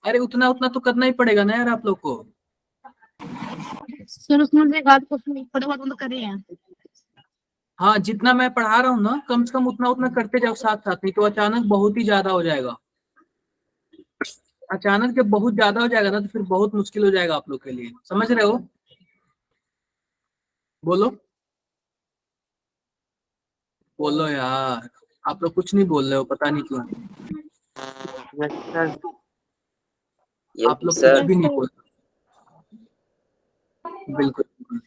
अरे उतना उतना तो करना ही पड़ेगा ना यार आप लोग को। सर उसमें से एक आध क्वेश्चन पढ़वा तो कर रहे हैं। हाँ, जितना मैं पढ़ा रहा हूँ ना, कम से कम उतना उतना करते जाओ साथ साथ, नहीं तो अचानक बहुत ही ज्यादा हो जाएगा। अचानक जब बहुत ज्यादा हो जाएगा ना, तो फिर बहुत मुश्किल हो जाएगा आप लोग के लिए, समझ रहे हो? बोलो बोलो यार, आप लोग कुछ नहीं बोल रहे हो, पता नहीं क्यों। Yes sir. आप लोग यस कुछ सर। भी नहीं बोल रहे। बिल्कुल बिल्कुल।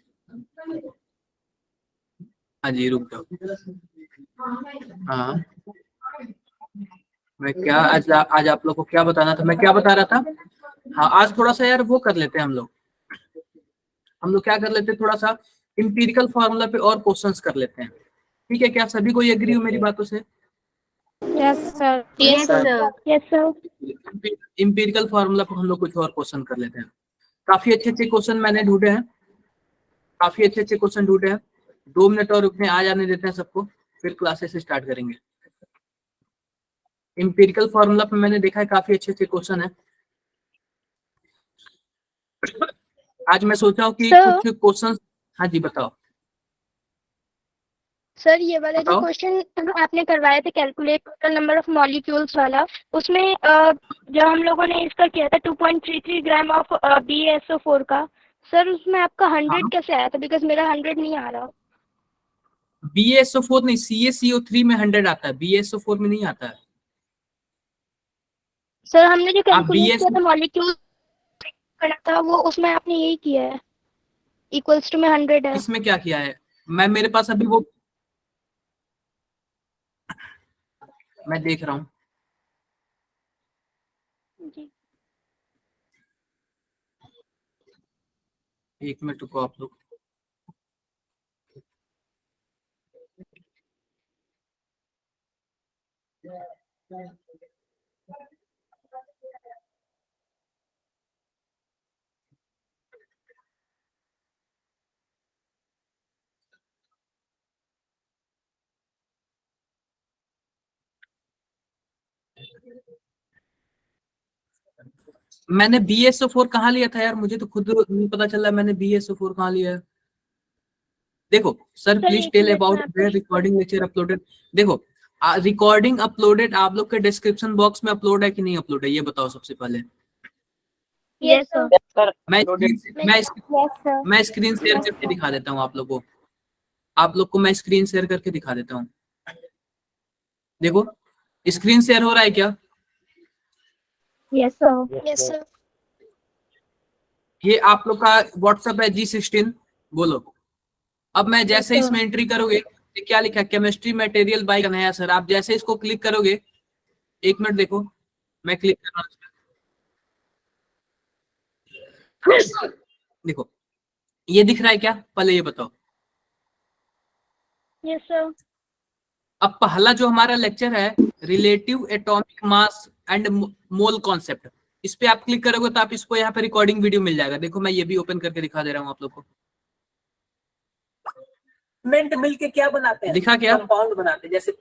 हाँ जी, रुक जाओ। हाँ, मैं क्या आज आप लोग को क्या बताना था, मैं क्या बता रहा था। हाँ, आज थोड़ा सा यार वो कर लेते हैं हम लोग क्या कर लेते हैं, थोड़ा सा इंपीरिकल फार्मूला पे और क्वेश्चंस कर लेते हैं। ठीक है, क्या सभी कोई एग्री हो मेरी बातों से? Yes sir. Yes sir. Yes sir. Empirical formula पे हम लोग कुछ और क्वेश्चन कर लेते हैं। काफी अच्छे अच्छे क्वेश्चन मैंने ढूंढे हैं, काफी अच्छे अच्छे क्वेश्चन ढूंढे हैं। 2 मिनट और रुकने आ जाने देते हैं सबको, फिर क्लासेस स्टार्ट करेंगे। इंपीरिकल फार्मूला पे मैंने देखा है काफी अच्छे अच्छे क्वेश्चन है। आज मैं सोचा हूँ कि सर कुछ क्वेश्चन। हाँ जी, बताओ। सर ये वाला जो बताओ। क्वेश्चन आपने करवाया था, calculate total number of molecules वाला, उसमें जो हम लोगों ने इसका किया था 2.33 ग्राम ऑफ BaSO4 का, सर उसमें आपका 100 हाँ, कैसे आया था? बिकॉज मेरा 100 नहीं आ रहा। BaSO4 नहीं, CaCO3 में 100 आता है, BaSO4 में नहीं आता है। सर हमने जो आप कैलकुलेट किया BS था मॉलिक्यूल करना था, वो उसमें आपने यही किया है, इक्वल्स टू में 100 है। किसमें क्या किया है? मैं मेरे पास अभी वो मैं देख रहा हूँ। जी। 1 मिनट रुको आप लोग। मैंने BaSO4 कहाँ लिया था यार, मुझे तो खुद नहीं पता चल रहा मैंने BaSO4 कहाँ लिया है। देखो सर, सर प्लीज एक टेल मिनट में अबाउट आपको वेयर रिकॉर्डिंग लेक्चर अपलोडेड। देखो, रिकॉर्डिंग अपलोडेड आप लोग के डिस्क्रिप्शन बॉक्स में अपलोड है कि नहीं अपलोड है, ये बताओ सबसे पहले। Yes sir. Yes sir. मैं अपलोडेड। Yes sir. मैं स्क्रीन शेयर करके दिखा देता हूँ आप लोग को। आप लोग को मैं स्क्रीन शेयर करके दिखा देता हूँ। देखो, स्क्रीन शेयर हो रहा है क्या? Yes sir. Yes sir. ये आप लोग का व्हाट्सएप है G16। बोलो। अब मैं जैसे इसमें एंट्री करोगे, ये क्या लिखा है, chemistry material by Kanhaiya sir. आप जैसे इसको क्लिक करोगे, 1 मिनट देखो, मैं क्लिक कर रहा हूँ। देखो, ये दिख रहा है क्या, पहले ये बताओ। Yes sir. अब पहला जो हमारा लेक्चर है, relative atomic mass and mole concept, इस पे आप क्लिक करोगे तो आप इसको यहाँ पे रिकॉर्डिंग वीडियो मिल जाएगा। देखो, मैं ये भी ओपन करके दिखा दे रहा हूँ आप लोग को। मेंट मिलके क्या बनाते हैं, दिखा क्या, कंपाउंड बनाते हैं जैसे।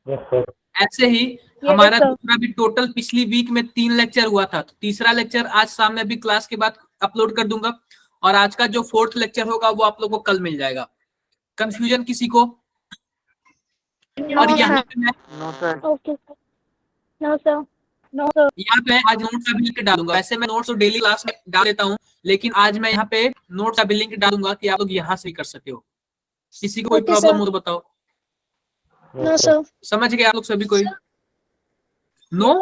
Yes sir. ऐसे ही हमारा दूसरा भी टोटल पिछली वीक में 3 लेक्चर हुआ था, तो तीसरा लेक्चर आज शाम में भी क्लास के बाद अपलोड कर दूंगा, और आज का जो 4th लेक्चर होगा वो आप लोग को कल मिल जाएगा। कंफ्यूजन किसी को? और यहाँ पे मैं no sir. Okay sir. No sir. No sir. यहाँ पे आज नोट्स का भी लिंक डालूंगा। वैसे मैं नोट्स तो डेली क्लास में डाल देता हूँ, लेकिन आज मैं यहाँ पे नोट्स का भी लिंक डालूंगा कि आप लोग यहाँ से कर सकते हो। किसी को कोई ओके प्रॉब्लम सर। हो तो बताओ। No sir. समझ गए आप लोग सभी कोई? नो?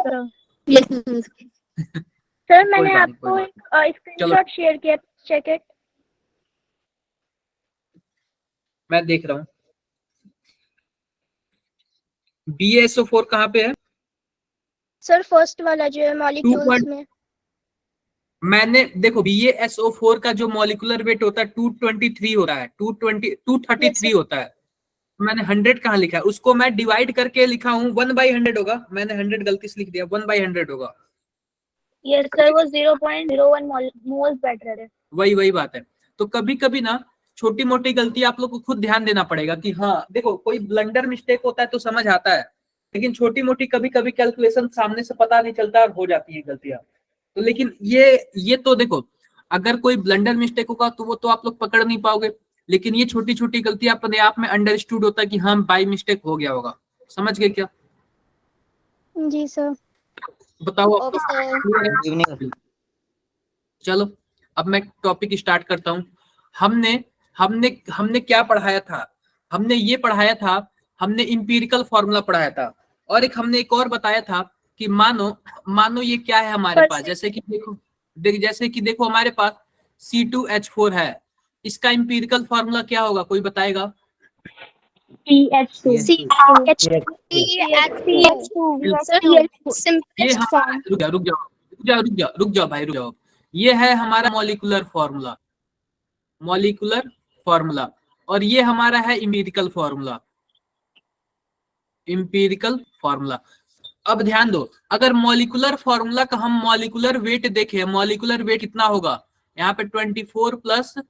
Yes sir. सर कोई मैंने बात नहीं, कोई आपको बात एक नहीं। चलो, स्क्रीनशॉट शेयर किया, चेक इट। मैं देख रहा हूँ। BaSO4 कहाँ पे है? सर फर्स्ट वाला जो है 2 मॉलिक्यूल्स में। मैंने देखो, BaSO4 का जो मॉलिक्यूलर वेट होता है 223 हो रहा है, 220 यस 233 सर। होता है। मैंने 100 कहाँ लिखा है, उसको मैं डिवाइड करके लिखा हूँ, 1/100 होगा। मैंने 100 गलती से लिख दिया, 1/100 होगा। यस सर, वो 0.01 मोल्स बेटर है। वही बात है। तो कभी कभी ना, छोटी मोटी गलती आप लोग को खुद ध्यान देना पड़ेगा कि हाँ देखो, कोई ब्लंडर मिस्टेक होता है तो समझ आता है, लेकिन छोटी मोटी कभी कभी कैलकुलेशन सामने से पता नहीं चलता और हो जाती है गलतियां। लेकिन ये तो देखो, अगर कोई ब्लंडर मिस्टेक होगा तो वो तो आप लोग पकड़ नहीं पाओगे, लेकिन ये छोटी छोटी गलतियां अपने आप में अंडरस्टूड होता है कि हाँ बाई मिस्टेक हो गया होगा। समझ गए क्या? जी सर। बताओ ओके सर। Good evening. चलो अब मैं टॉपिक स्टार्ट करता हूँ। हमने हमने हमने क्या पढ़ाया था? हमने ये पढ़ाया था, हमने इंपीरिकल फॉर्मूला पढ़ाया था, और हमने एक और बताया था कि मानो ये क्या है हमारे पास, जैसे कि देखो हमारे पास C2H4 है, इसका इंपीरिकल फॉर्मूला क्या होगा, कोई बताएगा? CH2 ये रुक जाओ भाई, रुक जाओ। ये है हमारा मॉलिक्यूलर फॉर्मूला, और ये हमारा है इंपीरिकल फॉर्मूला। अब ध्यान दो, अगर मॉलिक्यूलर फॉर्मूला का हम मॉलिक्यूलर वेट देखें, मॉलिक्यूलर वेट कितना होगा यहाँ पे 24 +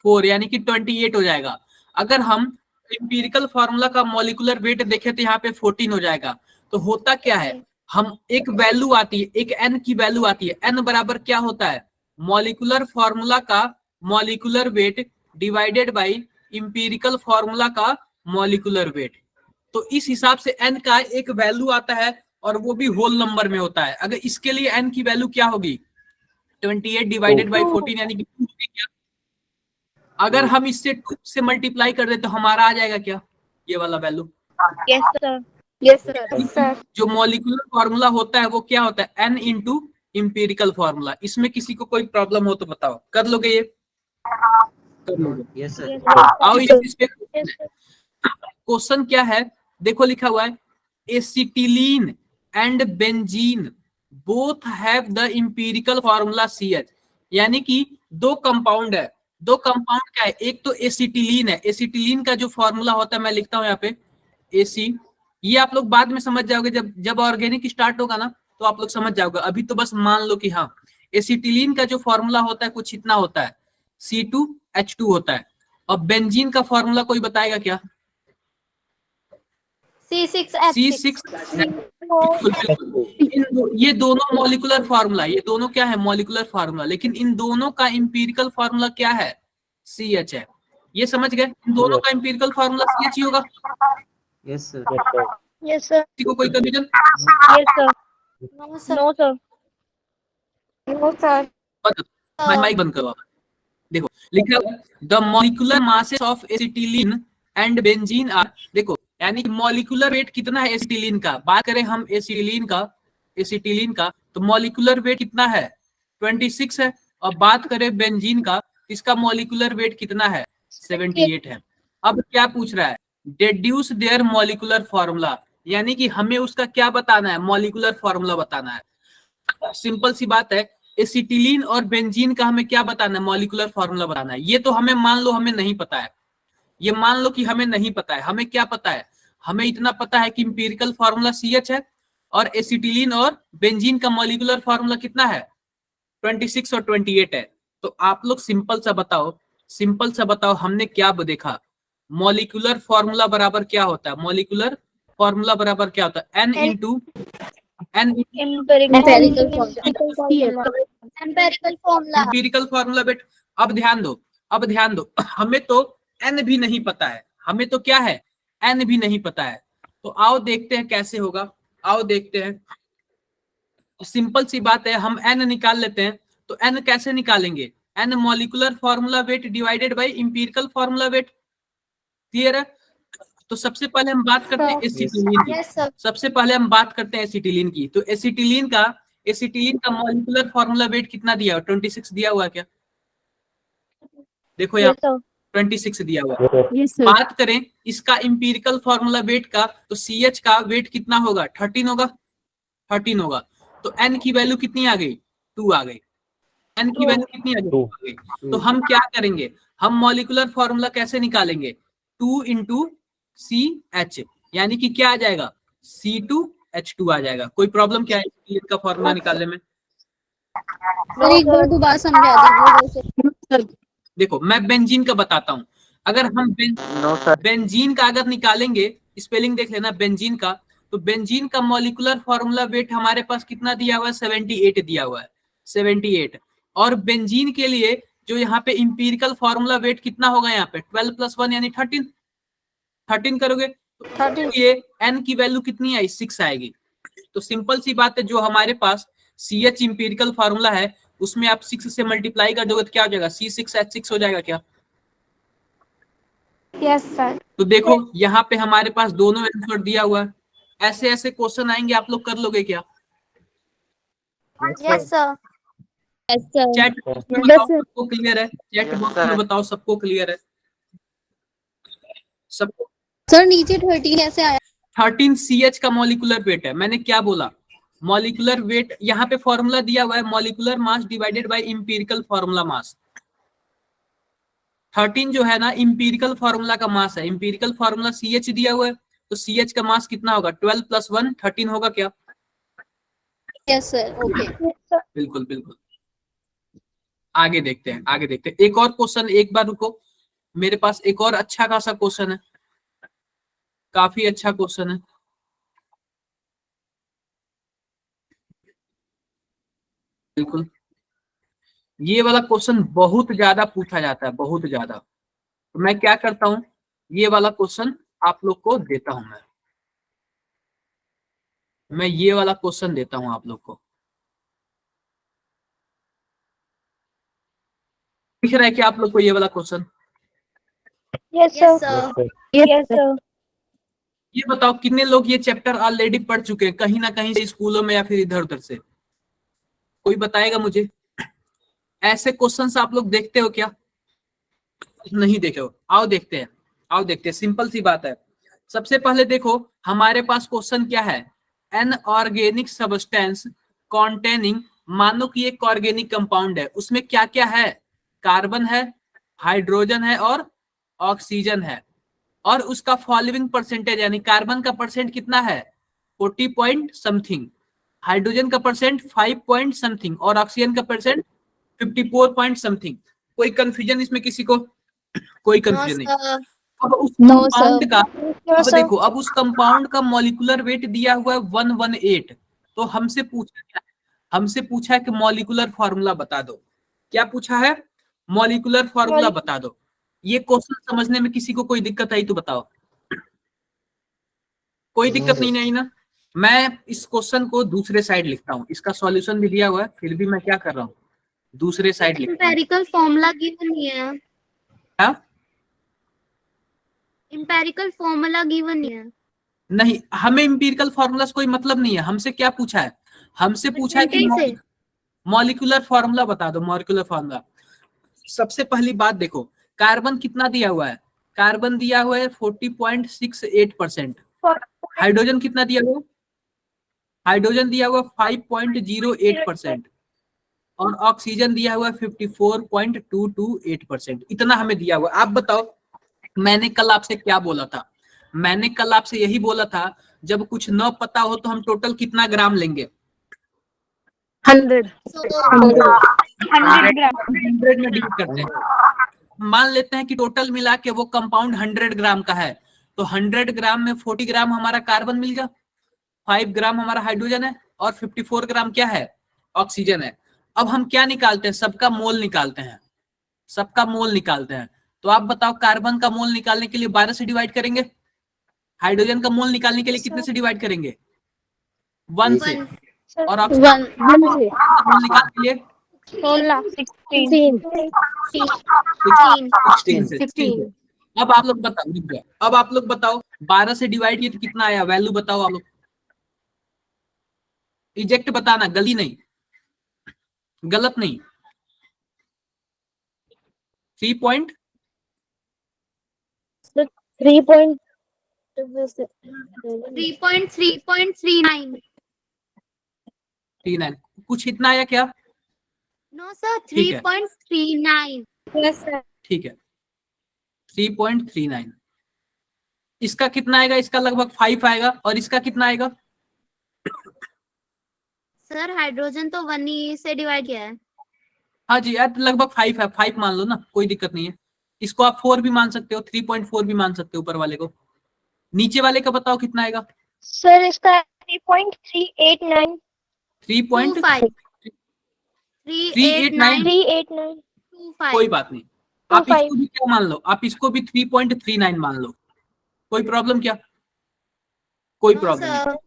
4 यानी कि 28 हो जाएगा। अगर हम इंपीरिकल फॉर्मूला का मॉलिक्यूलर वेट देखें तो यहाँ पे 14 हो जाएगा। तो होता क्या है, हम एक वैल्यू आती है, एक n की वैल्यू आती है, n बराबर क्या होता है, मॉलिक्यूलर फॉर्मूला का molecular weight divided by empirical formula का मॉलिक्यूलर वेट। तो इस हिसाब से n का एक वैल्यू आता है, और वो भी होल नंबर में होता है। अगर इसके लिए n की वैल्यू क्या होगी, 28 डिवाइडेड बाय 14 यानी कि 2 होगी क्या? अगर हम इससे 2 से मल्टीप्लाई कर दे तो हमारा आ जाएगा क्या, ये वाला वैल्यू? Yes sir. जो मॉलिक्यूलर फॉर्मूला होता है वो क्या होता है, n इंटू इंपीरिकल फॉर्मूला। इसमें किसी को कोई प्रॉब्लम हो तो बताओ, कर लोगे ये? कर लोगे? Yes sir. आओ इस पे क्वेश्चन क्या है, देखो लिखा हुआ है, acetylene and benzene both have the empirical formula CH। यानी कि दो कंपाउंड है, दो कंपाउंड क्या है, एक तो एसिटिलीन है, एसिटिलीन का जो फॉर्मूला होता है मैं लिखता हूं यहाँ पे AC, ये आप लोग बाद में समझ जाओगे, जब ऑर्गेनिक स्टार्ट होगा ना तो आप लोग समझ जाओगे। अभी तो बस मान लो कि हाँ एसिटिलीन का जो फॉर्मूला होता है कुछ इतना होता है, C2H2 होता है। और बेंजीन का फॉर्मूला कोई बताएगा क्या? C6H6। ये दोनों मॉलिक्यूलर फार्मूला, ये दोनों क्या है, मॉलिक्यूलर फार्मूला, लेकिन इन दोनों का इंपीरिकल फार्मूला क्या है, CH है। ये समझ गए, इन दोनों का इंपीरिकल फार्मूला CH ही होगा। Yes sir. Yes sir. किसी को कोई confusion? Yes sir. No sir. No sir. Mic बंद करो। देखो लिखा है the molecular masses of acetylene and benzene are, देखो यानी कि मॉलिक्यूलर वेट कितना है एसिटिलीन का, बात करें हम एसिटिलीन का तो मॉलिक्यूलर वेट कितना है 26 है, और बात करें बेंजीन का इसका मॉलिक्यूलर वेट कितना है 78 है। अब क्या पूछ रहा है, डेड्यूस देयर मॉलिक्यूलर फॉर्मूला, यानी कि हमें उसका क्या बताना है, मॉलिक्यूलर फॉर्मूला बताना है। सिंपल सी बात है, एसिटिलीन और बेंजीन का हमें क्या बताना है, मॉलिक्यूलर फॉर्मूला बताना है। ये तो हमें मान लो हमें नहीं पता है, ये मान लो कि हमें नहीं पता है, हमें क्या पता है, हमें इतना पता है कि इंपीरिकल फार्मूला CH है, और एसिटिलीन और बेंजीन का मॉलिक्यूलर फार्मूला कितना है 26 और 28 है। तो आप लोग सिंपल सा बताओ हमने क्या देखा, मॉलिक्यूलर फार्मूला बराबर क्या होता है, मॉलिक्यूलर फार्मूला बराबर क्या होता है, n इंटू इंपीरिकल फार्मूला बेट। अब ध्यान दो हमें तो n भी नहीं पता है, हमें तो क्या है n भी नहीं पता है। तो आओ देखते हैं कैसे होगा, आओ देखते हैं। सिंपल सी बात है, हम n निकाल लेते हैं। तो n कैसे निकालेंगे, n molecular formula weight divided by empirical formula wait. Clear है? तो सबसे पहले हम बात करते हैं एसिटिलीन की। सबसे पहले हम बात करते हैं एसिटिलीन की। तो एसिटिलीन का मॉलिक्यूलर फार्मूला वेट कितना दिया हुआ, 26 दिया हुआ है क्या, देखो यहाँ 26 दिया हुआ है। बात करें इसका इंपीरिकल फार्मूला वेट का, तो CH का वेट कितना होगा 13 होगा। तो n की वैल्यू कितनी आ गई 2 आ गई, n की वैल्यू कितनी आ गई। तो हम क्या करेंगे, हम मॉलिक्यूलर फार्मूला कैसे निकालेंगे, 2 इंटू CH, यानी कि क्या आ जाएगा C2H2 आ जाएगा। कोई प्रॉब्लम क्या है इसका फार्मूला निकालने में? एक बार दोबारा समझा दीजिए। देखो मैं बेंजीन का बताता हूं, अगर हम बेंजीन का अगर निकालेंगे, स्पेलिंग देख लेना बेंजीन का, तो बेंजीन का मॉलिक्यूलर फार्मूला वेट हमारे पास कितना दिया हुआ है 78 दिया हुआ है। 78। और बेंजीन के लिए जो यहाँ पे इंपीरिकल फॉर्मूला वेट कितना होगा, यहाँ पे 12 + 1 यानी 13 करोगे तो ये n की वैल्यू कितनी आई, 6 आएगी। तो सिंपल सी बात है, जो हमारे पास CH इंपीरिकल फॉर्मूला है उसमें आप 6 से मल्टीप्लाई कर दोगे तो क्या हो जाएगा, C6H6 हो जाएगा क्या? Yes sir. तो देखो यहाँ पे हमारे पास दोनों आंसर दिया हुआ है। ऐसे ऐसे क्वेश्चन आएंगे, आप लोग कर लोगे क्या? Yes sir. चैट बॉक्स में बताओ सबको क्लियर है? चैट बॉक्स में बताओ सबको क्लियर है? सबको सर नीचे 13 कैसे आया? 13 CH का मॉलिक्यूलर वेट है। मैंने क्या बोला, मॉलिक्यूलर वेट यहाँ पे फॉर्मूला दिया हुआ है, molecular mass divided by empirical formula mass. 13 जो है ना इंपीरिकल फॉर्मूला का मास है, इंपीरिकल फॉर्मूला CH दिया हुआ है तो CH का मास कितना होगा, 12 + 1 13 होगा क्या? Yes sir, okay. बिल्कुल बिल्कुल। आगे देखते हैं, आगे देखते हैं। एक और क्वेश्चन, एक बार रुको, मेरे पास एक और अच्छा खासा क्वेश्चन है, काफी अच्छा क्वेश्चन है। बिल्कुल, ये वाला क्वेश्चन बहुत ज्यादा पूछा जाता है, बहुत ज्यादा। तो मैं क्या करता हूँ, ये वाला क्वेश्चन आप लोग को देता हूं, मैं ये वाला क्वेश्चन देता हूं आप लोग को। दिख रहा है क्या आप लोग को ये वाला question? Yes yes sir. Sir. Yes sir. ये बताओ कितने लोग ये चैप्टर ऑलरेडी पढ़ चुके हैं, कहीं ना कहीं से, स्कूलों में या फिर इधर उधर से? कोई बताएगा मुझे? ऐसे क्वेश्चंस आप लोग देखते हो क्या? नहीं देखे हो? आओ देखते हैं, आओ देखते हैं। सिंपल सी बात है। सबसे पहले देखो हमारे पास क्वेश्चन क्या है, एन ऑर्गेनिक सब्सटेंस कॉन्टेनिंग, मानो कि एक ऑर्गेनिक कंपाउंड है, उसमें क्या क्या है, कार्बन है, हाइड्रोजन है और ऑक्सीजन है, और उसका फॉलोइंग परसेंटेज, यानी कार्बन का परसेंट कितना है 40 पॉइंट समथिंग, हाइड्रोजन का परसेंट 5 पॉइंट समथिंग और ऑक्सीजन का परसेंट 54 पॉइंट समथिंग। कोई कंफ्यूजन इसमें किसी को? कोई कंफ्यूजन नहीं। अब उस कंपाउंड का, अब देखो, अब उस कंपाउंड का मॉलिक्यूलर वेट दिया हुआ है 118। तो हमसे पूछा क्या है, हमसे पूछा है कि मॉलिक्यूलर फार्मूला बता दो। क्या पूछा है? मॉलिक्यूलर फार्मूला बता दो। ये क्वेश्चन समझने में किसी को कोई दिक्कत आई तो बताओ? कोई दिक्कत नहीं आई ना? मैं इस क्वेश्चन को दूसरे साइड लिखता हूँ, इसका सॉल्यूशन भी दिया हुआ है, फिर भी मैं क्या कर रहा हूँ, दूसरे साइड लिखता हूँ। एम्पेरिकल फॉर्मूला गिवन नहीं है। क्या? एम्पेरिकल फॉर्मूला गिवन नहीं है। नहीं, हमें इंपीरिकल फॉर्मूला से कोई मतलब नहीं है। हमसे क्या पूछा है, हमसे पूछा है कि मॉलिक्यूलर फॉर्मूला बता दो, मॉलिक्यूलर फॉर्मूला। सबसे पहली बात देखो, कार्बन कितना दिया हुआ है, कार्बन दिया हुआ है 40.68%। हाइड्रोजन कितना दिया हुआ, हाइड्रोजन दिया हुआ 5.08% और ऑक्सीजन दिया हुआ 54.228%। इतना हमें दिया हुआ। आप बताओ, मैंने कल आपसे क्या बोला था? मैंने कल आपसे यही बोला था, जब कुछ न पता हो तो हम टोटल कितना ग्राम लेंगे, 100 100 में डील करते हैं। मान लेते हैं कि टोटल मिला के वो कंपाउंड 100 ग्राम का है, तो 100 ग्राम में 40 ग्राम हमारा कार्बन मिल गया, 5 ग्राम हमारा हाइड्रोजन है और 54 ग्राम क्या है, ऑक्सीजन है। अब हम क्या निकालते हैं, सबका मोल निकालते हैं, सबका मोल निकालते हैं। तो आप बताओ, कार्बन का मोल निकालने के लिए 12 से डिवाइड करेंगे, हाइड्रोजन का मोल निकालने के लिए कितने से डिवाइड करेंगे, 1 से, और ऑक्सीजन का मोल निकालने के लिए 16। अब आप लोग बताओ, अब आप लोग बताओ 12 से डिवाइड किए तो कितना आया, वैल्यू बताओ आप लोग। इजेक्ट बताना, गलती नहीं, गलत नहीं। 3.39 कुछ इतना आया क्या? नो सर, ठीक है। 3.39। Yes sir. ठीक है, 3.39। इसका कितना आएगा, इसका लगभग 5 आएगा, और इसका कितना आएगा? सर हाइड्रोजन तो 1 ही से डिवाइड किया है। हाँ जी यार, लगभग 5 है, 5 मान लो ना, कोई दिक्कत नहीं है। इसको आप 4 भी मान सकते हो, 3.4 भी मान सकते हो, ऊपर वाले को। नीचे वाले का बताओ कितना आएगा? सर इसका 3.389 3.25 389 389 कोई 25 बात नहीं, आप 25 इसको भी क्या मान लो, आप इसको भी 3.39 मान लो, कोई प्रॉब्लम क्या? कोई नो प्रॉब्लम नहीं। सर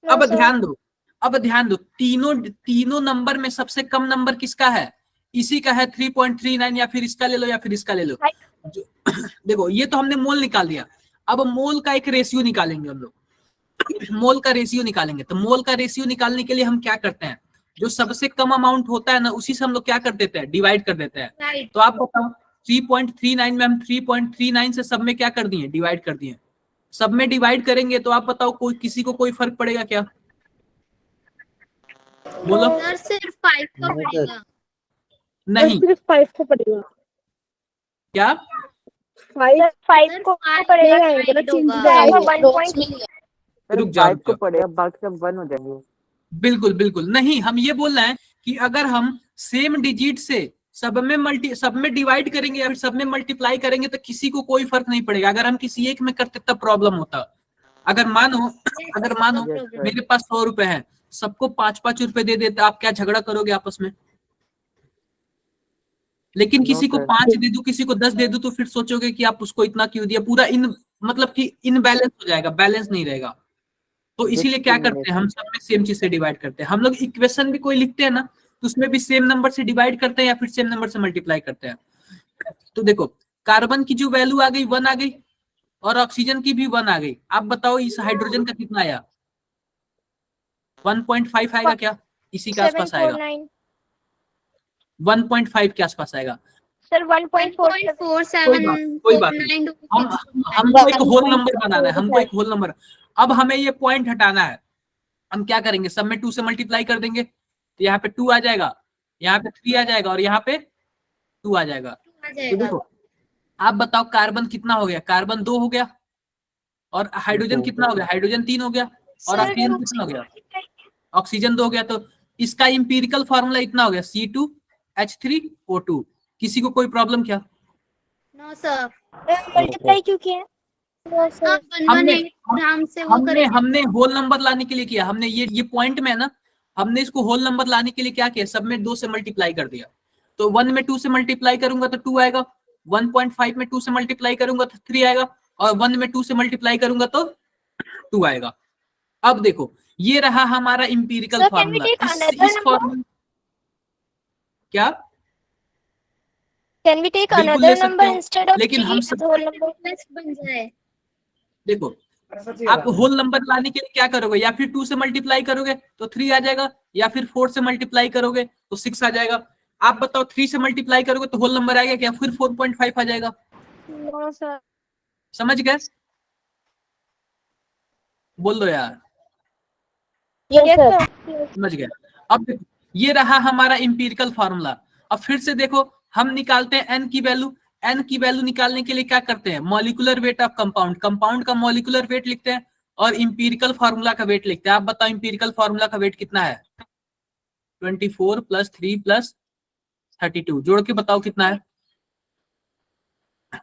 अब ध्यान दो, अब ध्यान दो, तीनों तीनों नंबर में सबसे कम नंबर किसका है? इसी का है 3.39, या फिर इसका ले लो या फिर इसका ले लो। जो देखो ये तो हमने मोल निकाल दिया, अब मोल का एक रेशियो निकालेंगे हम लोग, मोल का रेशियो निकालेंगे। तो मोल का रेशियो निकालने के लिए हम क्या करते हैं, जो सबसे कम अमाउंट होता है ना, उसी से हम लोग क्या कर देते हैं, डिवाइड कर देते हैं। राइट तो आप बताओ 3.39 में हम 3.39 से सब में क्या कर दिए, डिवाइड कर दिए। सब में डिवाइड करेंगे तो आप बताओ कोई किसी को कोई फर्क पड़ेगा क्या? बोलो। सर सिर्फ 5 का No, sir. पड़ेगा नहीं, सिर्फ 5 को पड़ेगा, क्या? 5 5 को five पड़ेगा, नहीं आएगा ना, divide चेंज होगा। आपको जाएगा। 1.5 रुक जाओ, 5 रुक को जाओ। पड़ेगा, बाकी सब 1 हो जाएंगे। बिल्कुल बिल्कुल नहीं, हम ये बोल रहे हैं कि अगर हम सेम डिजिट से सब में डिवाइड करेंगे या फिर सब में मल्टीप्लाई करेंगे तो किसी को कोई फर्क नहीं पड़ेगा। अगर हम किसी एक में करते तब प्रॉब्लम होता। अगर मानो Yes, sir. मेरे पास 100 रुपए है, सबको 5-5 रुपए दे देते, आप क्या झगड़ा करोगे आपस में? लेकिन No, किसी को sir. 5 दे दूं, किसी को 10 दे दूं, तो फिर सोचोगे कि आप उसको इतना क्यों दिया, पूरा मतलब कि इनबैलेंस हो जाएगा, बैलेंस नहीं रहेगा। तो इसीलिए क्या करते हैं, हम सब में सेम चीज से डिवाइड करते हैं। हम लोग इक्वेशन भी कोई लिखते हैं ना, तो उसमें भी सेम नंबर से डिवाइड करते हैं या फिर सेम नंबर से मल्टीप्लाई करते हैं। तो देखो कार्बन की जो वैल्यू आ गई 1 आ गई, और ऑक्सीजन की भी 1 आ गई। आप बताओ इस हाइड्रोजन का कितना आया? 1.5 आएगा क्या? इसी के आसपास आएगा, 749 1.5 के आसपास आएगा। सर 1.47 कोई बात नहीं, हमको एक होल नंबर बनाना है, हमको एक होल नंबर। अब हमें ये पॉइंट हटाना है, हम क्या करेंगे, सब में 2 से मल्टीप्लाई कर देंगे, तो यहाँ पे 2 आ जाएगा, यहाँ पे 3 आ जाएगा, और यहाँ पे 2 आ जाएगा। तो देखो आप बताओ कार्बन कितना हो गया? कार्बन 2 हो गया, और हाइड्रोजन कितना हो गया? हाइड्रोजन 3 हो गया, और ऑक्सीजन कितना हो गया? ऑक्सीजन 2 हो गया। तो इसका इंपीरिकल फार्मूला इतना हो गया, C2H3O2। किसी को कोई प्रॉब्लम क्या? नो सर मल्टीप्लाई क्यों किया? आप हमने 118 ग्राम से वो हमने करेंगे हमने होल नंबर लाने के लिए किया, हमने ये पॉइंट में है ना, हमने इसको होल नंबर लाने के लिए क्या किया, सब में 2 से मल्टीप्लाई कर दिया। तो 1 में 2 से मल्टीप्लाई करूंगा तो 2 आएगा, 1.5 में 2 से मल्टीप्लाई करूंगा तो 3 आएगा, और 1 में 2 से मल्टीप्लाई करूंगा तो 2 आएगा। अब देखो ये रहा हमारा empirical Sir, can we formula. take another इस number? फार्मूला क्या Can we take बिल्कुल another ले सकते number हो, instead of लेकिन 3 हम as whole number? प्लस बन जाए देखो आप होल नंबर लाने के लिए क्या करोगे, या फिर 2 से मल्टीप्लाई करोगे तो 3 आ जाएगा, या फिर 4 से मल्टीप्लाई करोगे तो 6 आ जाएगा। आप बताओ 3 से मल्टीप्लाई करोगे तो होल नंबर आएगा क्या, फिर 4.5 आ जाएगा? No, sir. समझ गए? बोल दो यार, Yes, sir. समझ गए? अब देखो ये रहा हमारा इंपीरिकल फार्मूला। अब फिर से देखो हम निकालते हैं एन की वैल्यू। एन की वैल्यू निकालने के लिए क्या करते हैं, molecular weight of compound, compound का मॉलिक्यूलर वेट लिखते हैं, और इंपीरिकल फार्मूला का वेट लिखते हैं। आप बताओ इंपीरिकल फार्मूला का वेट कितना है? 24 + 3 + 32 जोड़ के बताओ कितना है?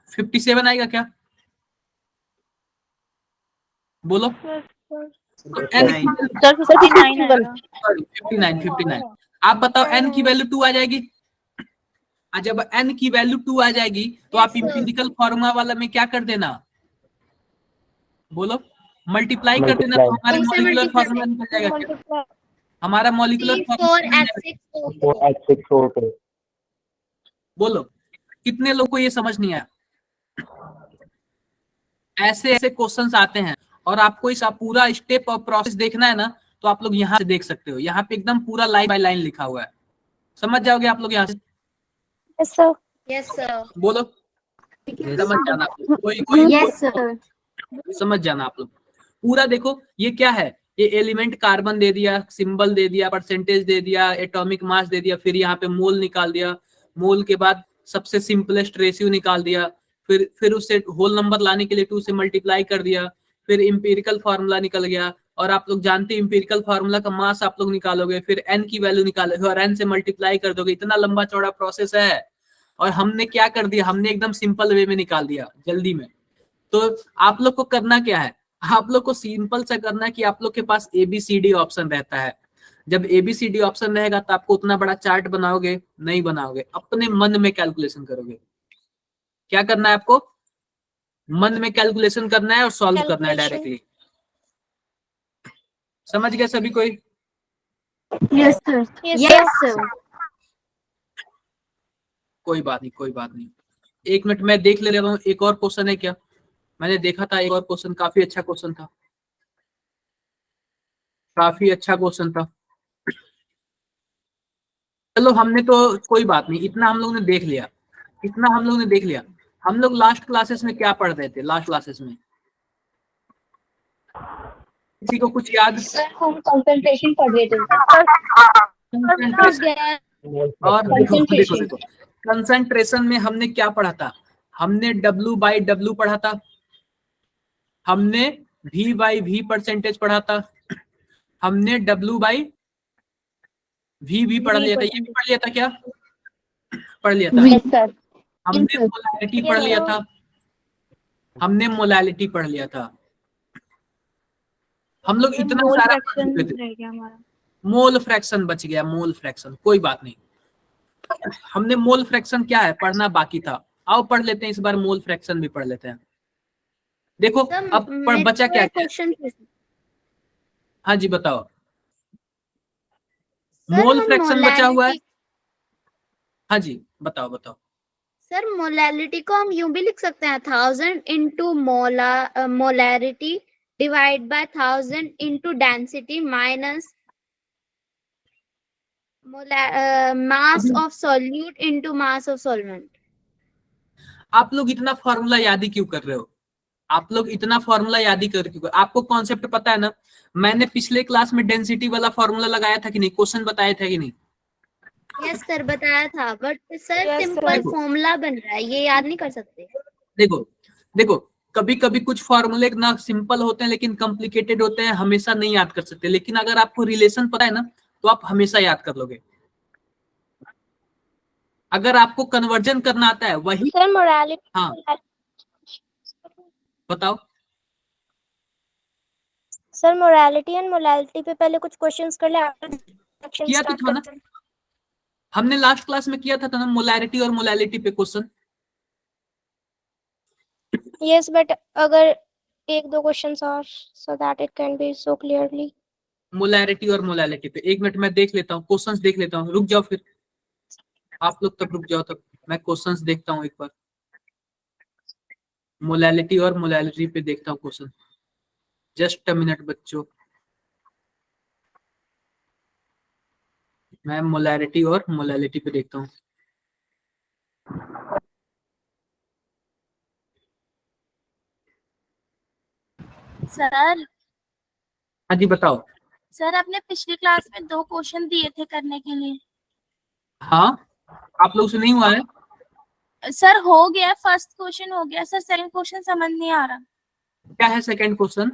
57 आएगा क्या? बोलो। सर 59। आप बताओ एन की वैल्यू 2 आ जाएगी। जब एन की वैल्यू 2 आ जाएगी तो आप इंपीरिकल फार्मूला वाला में क्या कर देना, बोलो, मल्टीप्लाई कर देना, तो हमारे कौन से मॉलिक्यूलर multiply? फार्मूला निकल जाएगा क्या? हमारा मॉलिक्यूलर C4H6O2 बोलो, कितने लोग को ये समझ नहीं आया? ऐसे ऐसे क्वेश्चंस आते हैं, और आपको इस पूरा स्टेप और प्रोसेस देखना है ना, तो आप लोग यहाँ से देख सकते हो, यहाँ पे एकदम पूरा लाइन बाय लाइन लिखा हुआ है, समझ जाओगे आप लोग यहाँ से। Yes, sir. यस सर बोलो, Yes. समझ जाना कोई यस सर समझ जाना आप लोग पूरा। देखो ये क्या है, ये एलिमेंट कार्बन दे दिया, सिंबल दे दिया, परसेंटेज दे दिया, एटॉमिक मास दे दिया, फिर यहाँ पे मोल निकाल दिया, मोल के बाद सबसे सिंपलेस्ट रेशियो निकाल दिया, फिर उससे होल नंबर लाने के लिए 2 से मल्टीप्लाई कर दिया, फिर इंपीरिकल फार्मूला निकल गया, और आप लोग जानते हैं इंपीरिकल फार्मूला का मास आप लोग निकालोगे, फिर एन की वैल्यू निकालोगे और एन से मल्टीप्लाई कर दोगे। इतना लंबा चौड़ा प्रोसेस है, और हमने क्या कर दिया, हमने एकदम सिंपल वे में निकाल दिया जल्दी में। तो आप लोग को करना क्या है, आप लोग को सिंपल से करना है कि आप लोग के पास ABCD ऑप्शन रहता है। जब ABCD ऑप्शन रहेगा तो आपको उतना बड़ा चार्ट बनाओगे नहीं बनाओगे, अपने मन में कैलकुलेशन करोगे। क्या करना है आपको? मन में कैलकुलेशन करना है और सॉल्व करना है डायरेक्टली। समझ गए सभी कोई? Yes sir. Yes sir. कोई बात नहीं, कोई बात नहीं। 1 मिनट मैं देख ले रहा हूँ, एक और क्वेश्चन है क्या? मैंने देखा था एक और क्वेश्चन, काफी अच्छा क्वेश्चन था, काफी अच्छा क्वेश्चन था। चलो हमने तो कोई बात नहीं, इतना हम लोग ने देख लिया, इतना हम लोग ने देख लिया। हम लोग लास्ट क्लासेस में क्या पढ़ रहे थे? लास्ट क्लासेस में किसी को कुछ याद? हम कंसंट्रेशन पढ़ रहे थे। और देखो कंसंट्रेशन में हमने क्या पढ़ा था? हमने W/W पढ़ा था, हमने V/V परसेंटेज पढ़ा था, हमने W/V भी पढ़ लिया था। ये भी पढ़ लिया था क्या? पढ़ लिया था। Yes sir. हमने मोलैलिटी पढ़ लिया था, हमने मोलैलिटी पढ़ लिया था। हम लोग इतना सारा पढ़ चुके थे। मोल फ्रैक्शन बच गया, मोल फ्रैक्शन, कोई बात नहीं। हमने मोल फ्रैक्शन क्या है पढ़ना बाकी था, आओ पढ़ लेते हैं इस बार, मोल फ्रैक्शन भी पढ़ लेते हैं। देखो अब बचा क्या क्या? हाँ जी बताओ। मोल फ्रैक्शन बचा हुआ है। हाँ जी बताओ बताओ। सर मोलैलिटी को हम यूं भी लिख सकते हैं 1000 into molarity divide by 1000 into density minus mass of solute into mass of solvent. आप लोग इतना फॉर्मूला याद ही क्यों कर रहे हो? आप लोग इतना फॉर्मूला याद ही कर क्यों? आपको कॉन्सेप्ट पता है ना? मैंने पिछले क्लास में डेंसिटी वाला फॉर्मूला लगाया था कि नहीं? क्वेश्चन बताया था कि नहीं? यस सर बताया था, बट सर सिंपल फॉर्मूला बन रहा है, ये याद नहीं कर सकते। देखो देखो कभी कभी कुछ फॉर्मूले ना सिंपल होते हैं लेकिन कॉम्प्लिकेटेड होते हैं, हमेशा नहीं याद कर सकते। लेकिन अगर आपको रिलेशन पता है ना तो आप हमेशा याद कर लोगे। अगर आपको कन्वर्जन करना आता है वही। Sir morality. हाँ बताओ। सर मोरालिटी एंड मोलालिटी पे पहले कुछ क्वेश्चंस कर ले, किया तो था ना, हमने लास्ट क्लास में किया था ना मोलैरिटी और मोलैलिटी पे क्वेश्चन। यस बट अगर 1-2 क्वेश्चंस और so that it can be so clearly. Molarity और मोलैलिटी पे 1 मिनट मैं देख लेता हूँ, क्वेश्चंस देख लेता हूँ। रुक जाओ फिर, आप लोग तब रुक जाओ, तब मैं क्वेश्चंस देखता हूँ एक बार। मोलैलिटी और मोलैलिटी पे देखता हूँ क्वेश्चन। जस्ट अ मिनट बच्चों, मैं मोलैरिटी और मोलैलिटी पे देखता हूँ। सर। हाँ जी बताओ। सर आपने पिछली क्लास में 2 क्वेश्चन दिए थे करने के लिए। हाँ आप लोग से नहीं हुआ है? सर हो गया, फर्स्ट क्वेश्चन हो गया सर, सेकंड क्वेश्चन समझ नहीं आ रहा। क्या है second question?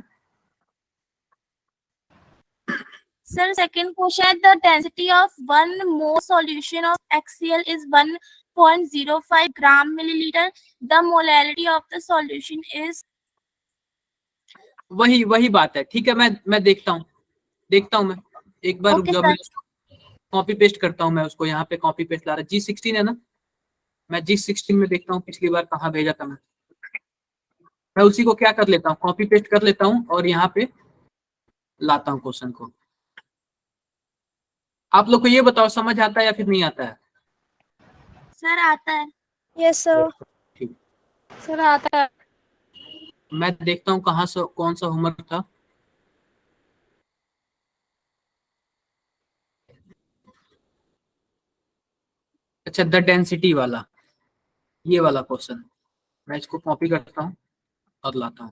Sir second question, the density of 1 mole solution of HCl is 1.05 gram millilitre, the molarity of the solution is. वही बात है। ठीक है मैं देखता हूँ मैं एक बार। रुक Okay, जाओ, मैं कॉपी पेस्ट करता हूँ। मैं उसको यहाँ पे कॉपी पेस्ट ला रहा। G16 है ना, मैं G16 में देखता हूँ पिछली बार कहाँ भेजा था मैं उसी को क्या कर लेता हूँ, कॉपी पेस्ट कर लेता हूँ और यहाँ पे लाता हूँ क्वेश्चन को। आप लोग को ये बताओ समझ आता है या फिर नहीं आता है? सर आता है। Yes sir. ठीक, सर आता है। मैं देखता हूँ कहाँ से कौन सा होमवर्क था। अच्छा द डेंसिटी वाला, ये वाला क्वेश्चन, मैं इसको कॉपी करता हूँ और लाता हूँ।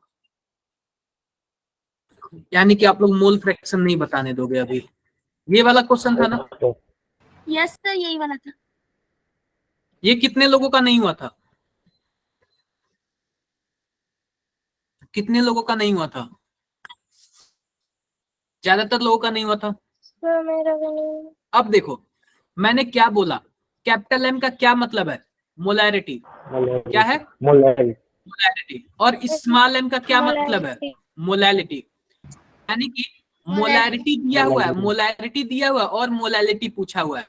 यानी कि आप लोग मोल फ्रैक्शन नहीं बताने दोगे अभी। ये वाला क्वेश्चन था ना? यस सर यही वाला था। ये कितने लोगों का नहीं हुआ था? कितने लोगों का नहीं हुआ था? ज्यादातर लोगों का नहीं हुआ था। सर मेरा भी नहीं। अब देखो मैंने क्या बोला, कैपिटल एम का क्या मतलब है? मोलैरिटी। क्या है? मोलैरिटी। और स्मॉल एम का क्या मतलब है? मोलैलिटी। यानी कि मोलैरिटी दिया हुआ है, मोलैरिटी दिया हुआ है और मोलैलिटी पूछा हुआ है,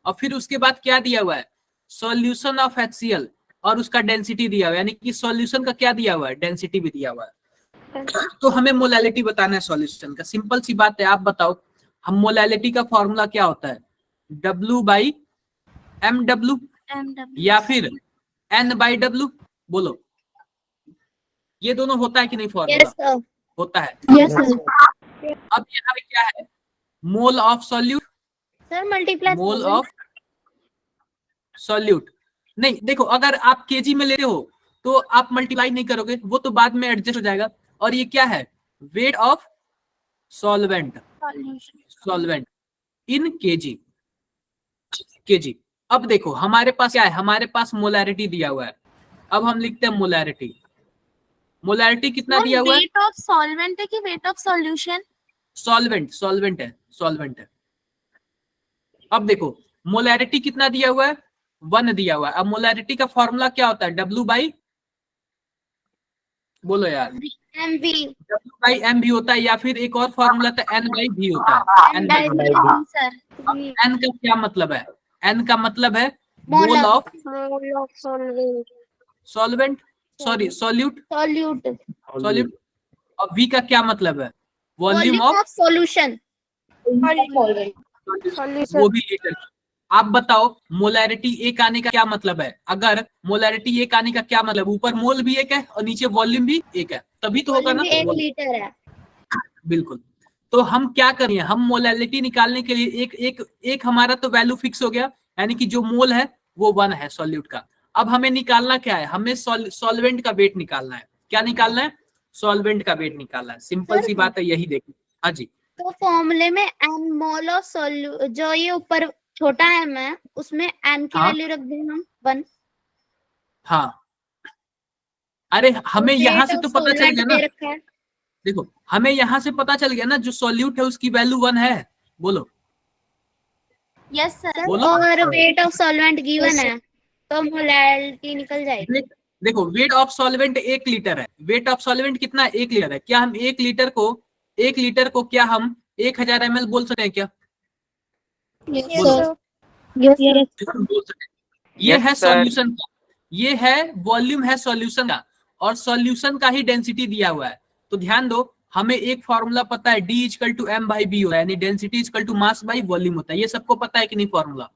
और फिर उसके बाद क्या दिया हुआ है, सॉल्यूशन ऑफ HCl और उसका डेंसिटी दिया हुआ है, यानी कि सॉल्यूशन का क्या दिया हुआ है, डेंसिटी भी दिया हुआ है। तो हमें मोलैलिटी बताना है सॉल्यूशन का। सिंपल सी बात है, आप बताओ हम मोलैलिटी का फॉर्मूला क्या होता है, W/MW या फिर N/W, बोलो। ये दोनों होता है कि नहीं फॉर्मूला? Yes sir. होता है। Yes, sir. अब यहाँ पे क्या है, mole of solute, sir multiply mole of solute. नहीं देखो, अगर आप केजी में लेते हो तो आप मल्टीप्लाई नहीं करोगे, वो तो बाद में एडजस्ट हो जाएगा। और ये क्या है, weight of solvent, solvent in KG, KG. अब देखो हमारे पास क्या है, हमारे पास मोलैरिटी दिया हुआ है। अब हम लिखते हैं मोलैरिटी, मोलैरिटी कितना दिया हुआ है, वेट ऑफ सॉल्वेंट है कि weight of solution? Solvent, solvent है, सॉल्वेंट है। अब देखो मोलैरिटी कितना दिया हुआ है, 1 दिया हुआ है। अब मोलैरिटी का फॉर्मूला क्या होता है, W/, बोलो यार, MV। W/M भी होता है, या फिर एक और फॉर्मूला था N/V होता है। N/V। सर N का क्या मतलब है, N का मतलब है mole mole of of solvent, sorry solute, solute. Solute. और V का क्या मतलब है, वॉल्यूम ऑफ सॉल्यूशन। वो भी लीटर। आप बताओ मोलैरिटी एक आने का क्या मतलब है, अगर मोलैरिटी एक आने का क्या मतलब, ऊपर मोल भी एक है और नीचे वॉल्यूम भी एक है, तभी तो होगा ना। 1 लीटर है। बिल्कुल। तो हम क्या करें, हम मोलैलिटी निकालने के लिए एक हमारा तो वैल्यू फिक्स हो गया, यानी कि जो मोल है वो 1 है सॉल्यूट का। अब हमें निकालना क्या है, हमें सॉल्वेंट का वेट निकालना है। क्या निकालना है, सॉल्वेंट का वेट निकालना है। सिंपल सी बात है, यही देखिए। हाँ जी, तो फॉर्मूले में n मोल ऑफ सॉल्यू, जो ये ऊपर छोटा m है उसमें n की हाँ। वैल्यू रख दें हम 1। हाँ। अरे हमें यहाँ से तो पता चल गया ना, दे रखा है। देखो हमें यहाँ से पता चल गया ना, जो सॉल्यूट है उसकी वैल्यू 1 है, बोलो। Yes sir. बोलो। और वेट ऑफ सॉल्वेंट गिवन है, तो मोलैलिटी निकल जाएगी। देखो वेट ऑफ सॉल्वेंट 1 लीटर है, वेट ऑफ सॉल्वेंट कितना है, 1 लीटर है। क्या हम 1 लीटर को क्या हम 1000 ml बोल सकते हैं क्या, बोलो। Yes, sir. बोल सकते हैं। ये Yes, है sir. सॉल्यूशन का, ये है वॉल्यूम है सॉल्यूशन का, और सॉल्यूशन का ही डेंसिटी दिया हुआ है। तो ध्यान दो, हमें एक फॉर्मूला पता है, D = M/B होता है, यानी डेंसिटी = मास बाई वॉल्यूम होता है। ये सबको पता है कि नहीं फॉर्मूला,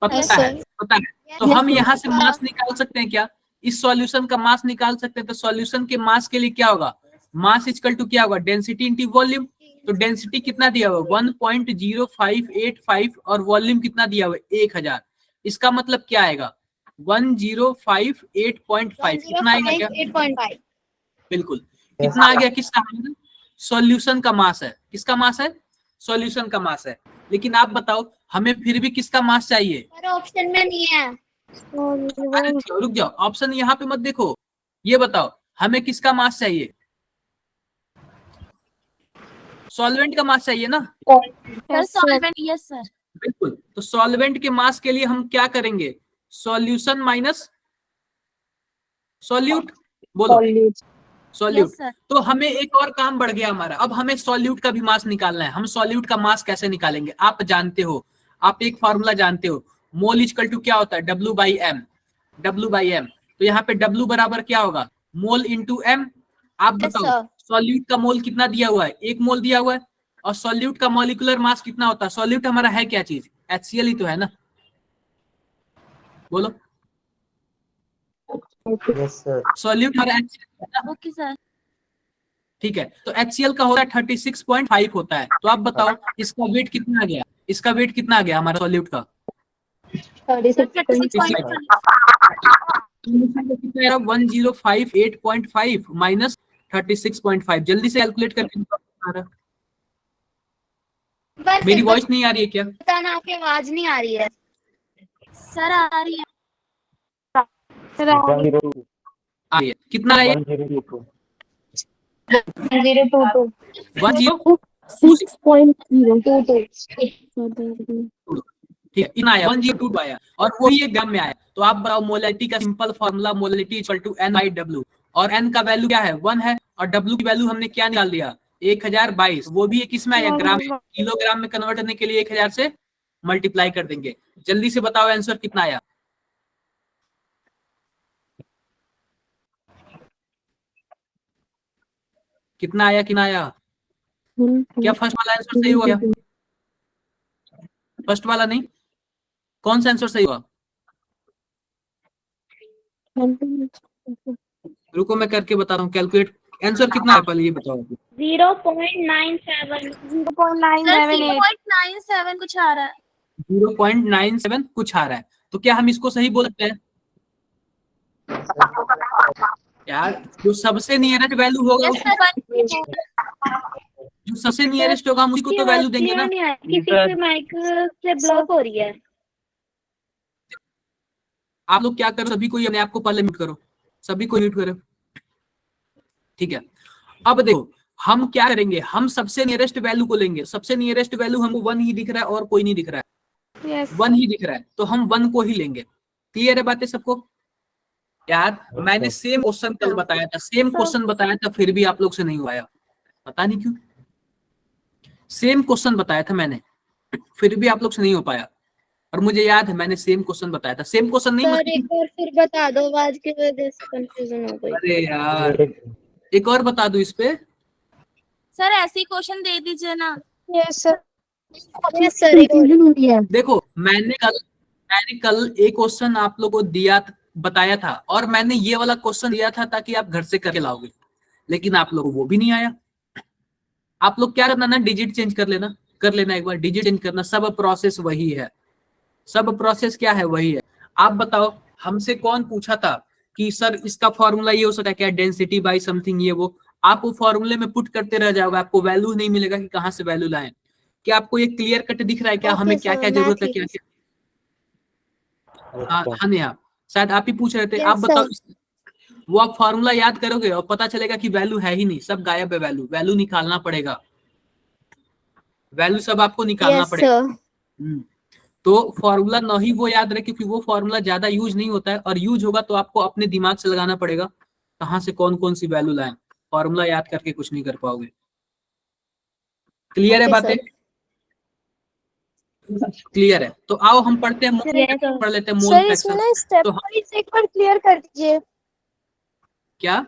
पता है, पता है। तो हम यहाँ से मास निकाल सकते हैं क्या, इस सॉल्यूशन का मास निकाल सकते हैं। तो सॉल्यूशन के मास के लिए क्या होगा, मास = क्या होगा, डेंसिटी इंटू वॉल्यूम। तो डेंसिटी कितना दिया हुआ है, 1.0585, और वॉल्यूम कितना दिया हुआ है, 1000। इसका मतलब क्या आएगा, 1058.5। कितना आएगा क्या, 8.5। बिल्कुल। कितना आ गया, किसका, सॉल्यूशन का मास है। किसका मास है, सॉल्यूशन का मास है। लेकिन आप बताओ हमें फिर भी किसका मास चाहिए, पर ऑप्शन में नहीं है। अरे रुक जाओ, ऑप्शन यहाँ पे मत देखो, ये बताओ हमें किसका मास चाहिए, सॉल्वेंट का मास चाहिए ना। Sir solvent, yes sir. बिल्कुल। तो सॉल्वेंट के मास के लिए हम क्या करेंगे, सॉल्यूशन माइनस सॉल्यूट, बोलो, सॉल्यूट। Yes sir. तो हमें एक और काम बढ़ गया हमारा, अब हमें सॉल्यूट का भी मास निकालना है। हम सॉल्यूट का मास कैसे निकालेंगे, आप जानते हो, आप एक फॉर्मूला जानते हो, मोल = क्या होता है, W/M, W/M। तो यहाँ पे W बराबर क्या होगा, मोल इंटू M। आप बताओ सॉल्यूट का मोल कितना दिया हुआ है, 1 मोल दिया हुआ है। और सॉल्यूट का मॉलिक्यूलर मास कितना होता है, सॉल्यूट हमारा है क्या चीज, HCl ही तो है ना, बोलो। Yes, sir. सॉल्यूट हमारा HCl है ना, ओके सर। ठीक है। तो HCl का होता है 36.5 होता है। तो आप बताओ इसका वेट कितना आ गया, इसका वेट कितना आ गया हमारा सॉल्यूट का, 1058.5 माइनस 36.5। जल्दी से कैलकुलेट करके बताओ। मेरी वॉइस नहीं आ रही है क्या, बताना, आपकी आवाज नहीं आ रही है। सर आ रही है। आ रही है, कितना है, 0.22. 1022, ठीक है, इतना आया, 102 आया, और वही एक ग्राम में आया। तो आप बताओ मोलैलिटी का सिंपल फॉर्मूला, मोलैलिटी = N/W, और N का वैल्यू क्या है, 1 है, और W की वैल्यू हमने क्या निकाल दिया, 1022, वो भी किस में आया, ग्राम में। किलोग्राम में कन्वर्ट करने के लिए 1000 से मल्टीप्लाई कर देंगे। जल्दी से बताओ आंसर कितना आया। कितना आया, कितना आया? क्या फर्स्ट वाला आंसर सही हुआ क्या? फर्स्ट वाला नहीं, कौन सा आंसर सही हुआ? रुको मैं करके बता रहा हूँ कैलकुलेट। आंसर कितना है पहले ये बताओ। 0.97 सर 0.97 कुछ आ रहा है। 0.97 कुछ आ रहा है, तो क्या हम इसको सही बोल सकते हैं? यार जो सबसे नियरेस्ट वैल्यू होगा Yes, sir. जो सबसे नियरेस्ट होगा हम उसको तो वैल्यू देंगे ना। नहीं है, किसी के माइक से ब्लॉक हो रही है। आप लोग क्या करो, सभी को अपने आप को पहले म्यूट करो, सभी को म्यूट करो, ठीक है। अब देखो हम क्या करेंगे, हम सबसे नियरेस्ट वैल्यू को लेंगे। सबसे नियरेस्ट वैल्यू हमको 1 ही दिख रहा है और कोई नहीं दिख रहा है, 1 ही दिख रहा है, तो हम 1 को ही लेंगे। क्लियर है बातें सबको? यार मैंने सेम क्वेश्चन कल बताया था, सेम क्वेश्चन बताया था, फिर भी आप लोग से नहीं हुआ, पता नहीं क्यों। सेम क्वेश्चन बताया था मैंने, फिर भी आप लोग से नहीं हो पाया। और मुझे याद है मैंने सेम क्वेश्चन बताया था, सेम क्वेश्चन नहीं सर एक बार फिर बता दो, आज की वजह से कंफ्यूजन हो गई। अरे यार एक और बता दो इस पे। सर ऐसी क्वेश्चन दे दीजिए ना। Yes sir. यस सर, एक और। देखो मैंने कल एक क्वेश्चन आप लोगों को दिया बताया था, और मैंने ये वाला क्वेश्चन दिया था ताकि आप घर से करके लाओगे, लेकिन आप लोगों को वो भी नहीं आया। आप लोग क्या करना ना, डिजिट चेंज कर लेना एक बार, डिजिट चेंज करना। सब प्रोसेस वही है, सब प्रोसेस क्या है, वही है। आप बताओ हमसे कौन पूछा था कि सर इसका फॉर्मूला ये हो सकता है क्या, डेंसिटी बाई समथिंग ये वो। आप वो फॉर्मूले में पुट करते रह जाओगे, आपको वैल्यू नहीं मिलेगा कि कहाँ से वैल्यू लाएं। क्या आपको ये क्लियर कट दिख रहा है क्या, हमें क्या क्या जरूरत है, क्या क्या? हाँ नेहा, शायद आप ही पूछ रहे थे। आप बताओ वो आप फॉर्मूला याद करोगे और पता चलेगा कि वैल्यू है ही नहीं, सब गायब है। वैल्यू निकालना पड़ेगा, वैल्यू सब आपको निकालना पड़ेगा। तो फॉर्मूला न ही वो याद रहे, क्योंकि वो फॉर्मूला ज्यादा यूज नहीं होता है, और यूज होगा तो आपको अपने दिमाग से लगाना पड़ेगा कहाँ से कौन कौन सी वैल्यू लाएं। फॉर्मूला याद करके कुछ नहीं कर पाओगे। क्लियर है बातें? क्लियर है, तो आओ हम पढ़ते हैं, पढ़ लेते हैं मोल सर इसमें फ्रैक्शन। ना स्टेप तो वाइज एक बार क्लियर कर दीजिए। क्या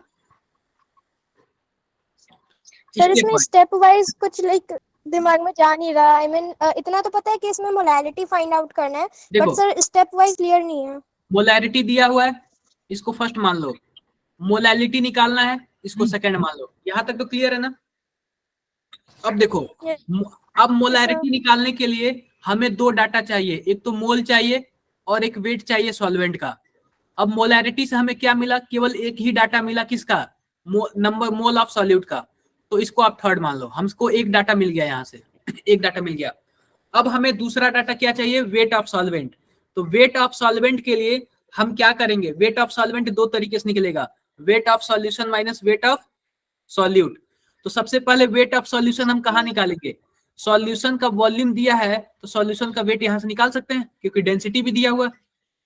सर इसमें स्टेप वाइज कुछ लाइक दिमाग में जा नहीं रहा। आई मीन इतना तो पता है कि इसमें मोलैलिटी फाइंड आउट करना है, but sir step wise clear नहीं है। मोलैलिटी दिया हुआ है, इसको फर्स्ट मान लो। मोलैलिटी निकालना है, इसको सेकंड मान लो। यहां तक तो क्लियर है ना? अब देखो, अब मोलैरिटी निकालने के लिए हमें दो डाटा चाहिए, एक तो मोल चाहिए और एक वेट चाहिए सॉल्वेंट का। अब मोलैरिटी से हमें क्या मिला, केवल एक ही डाटा मिला, किसका, नंबर मोल ऑफ सॉल्यूट का। तो इसको आप थर्ड मान लो, हमको एक डाटा मिल गया, यहाँ से एक डाटा मिल गया। अब हमें दूसरा डाटा क्या चाहिए, वेट ऑफ सॉल्वेंट। तो वेट ऑफ सॉल्वेंट के लिए हम क्या करेंगे, वेट ऑफ सॉल्वेंट दो तरीके से निकलेगा, weight of solution minus weight of solute. तो सबसे पहले वेट ऑफ सॉल्यूशन हम कहाँ निकालेंगे, सॉल्यूशन का वॉल्यूम दिया है तो सॉल्यूशन का वेट यहाँ से निकाल सकते हैं, क्योंकि डेंसिटी भी दिया हुआ है।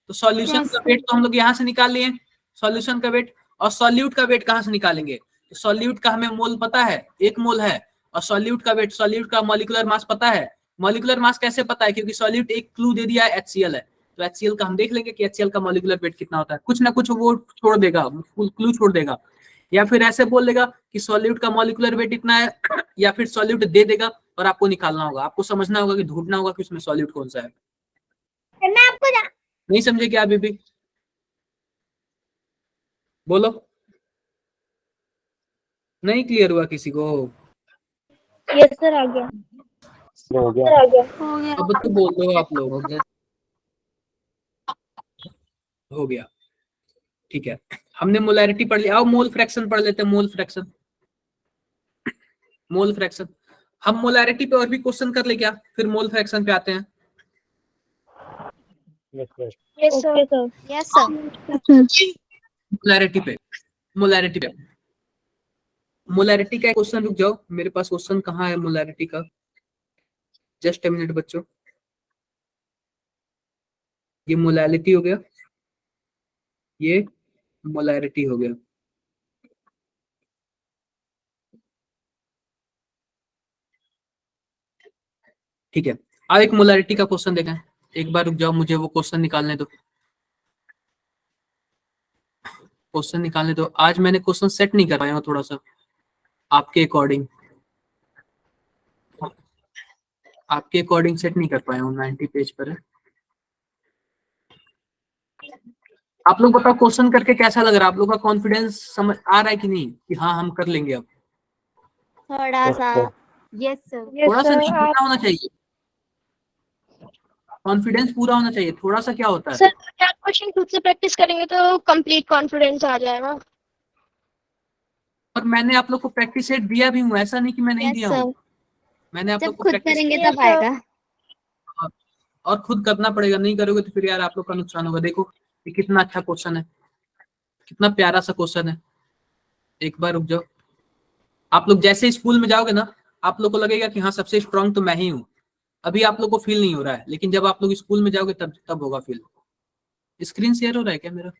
तो सॉल्यूशन का वेट तो हम लोग यहाँ से निकाल लिए, सॉल्यूशन का वेट। और सॉल्यूट का वेट कहाँ से निकालेंगे, तो सॉल्यूट का हमें मोल पता है, 1 मोल है। और सॉल्यूट का वेट, सॉल्यूट का मॉलिक्यूलर मास पता है। मॉलिक्यूलर मास कैसे पता है, क्योंकि सॉल्यूट एक क्लू दे दिया है, HCl है। तो HCl का हम देख लेंगे कि HCl का मॉलिक्यूलर वेट कितना होता है, कुछ ना कुछ वो छोड़ देगा, क्लू छोड़ देगा। या फिर ऐसे बोल देगा कि सॉल्यूट का मॉलिक्यूलर वेट इतना है, या फिर सॉल्यूट दे देगा और आपको निकालना होगा, आपको समझना होगा कि ढूंढना होगा कि उसमें सॉल्यूट कौन सा है। नहीं समझे क्या अभी भी? बोलो, नहीं क्लियर हुआ किसी को? यस सर, आ गया। हो गया। अब तो बोल दो आप लोग। हो गया, ठीक है। हमने मोलैरिटी पढ़ लिया, आओ मोल फ्रैक्शन पढ़ लेते हैं। Mole fraction, mole fraction. हम मोलैरिटी पे और भी क्वेश्चन कर ले क्या, फिर मोल फ्रैक्शन पे आते हैं। Yes sir. Yes sir. Molarity पे, मोलैरिटी पे, मोलैरिटी का क्वेश्चन, रुक जाओ मेरे पास क्वेश्चन कहाँ है मोलैरिटी का, जस्ट ए मिनट बच्चों। ये मोलैलिटी हो गया, ये मोलैरिटी हो गया। ठीक है, अब एक मोलैरिटी का क्वेश्चन देखें। एक बार रुक जाओ, मुझे वो क्वेश्चन निकालने दो, क्वेश्चन निकालने दो। आज मैंने क्वेश्चन सेट नहीं कर पाया हूँ थोड़ा सा आपके अकॉर्डिंग, आपके अकॉर्डिंग सेट नहीं कर पाया हूँ। 90 पेज पर है। आप लोग बताओ क्वेश्चन करके कैसा लग रहा है? आप लोग का कॉन्फिडेंस समझ आ रहा है कि नहीं कि हाँ हम कर लेंगे? अब थोड़ा सा। यस सर थोड़ा सा नहीं, पूरा होना चाहिए, कॉन्फिडेंस पूरा होना चाहिए। थोड़ा सा क्या होता है? सर क्या क्वेश्चन खुद से प्रैक्टिस करेंगे तो कंप्लीट कॉन्फिडेंस आ जाएगा। और मैंने आप लोग को प्रैक्टिस सेट दिया भी हूँ, ऐसा नहीं कि मैं नहीं यस दिया सर, हूँ। मैंने आप लोग जब को खुद प्रैक्टिस करेंगे Yes, तब sir. आएगा। और खुद करना पड़ेगा, नहीं करोगे तो फिर यार आप लोग का नुकसान होगा। देखो ये कितना अच्छा क्वेश्चन है, कितना प्यारा सा क्वेश्चन है। एक बार रुक जाओ, आप लोग जैसे स्कूल में जाओगे ना, आप लोग को लगेगा कि हाँ सबसे स्ट्रांग तो मैं ही हूँ। अभी आप लोग को फील नहीं हो रहा है, लेकिन जब आप लोग स्कूल में जाओगे तब होगा फील। स्क्रीन शेयर हो रहा है क्या मेरा?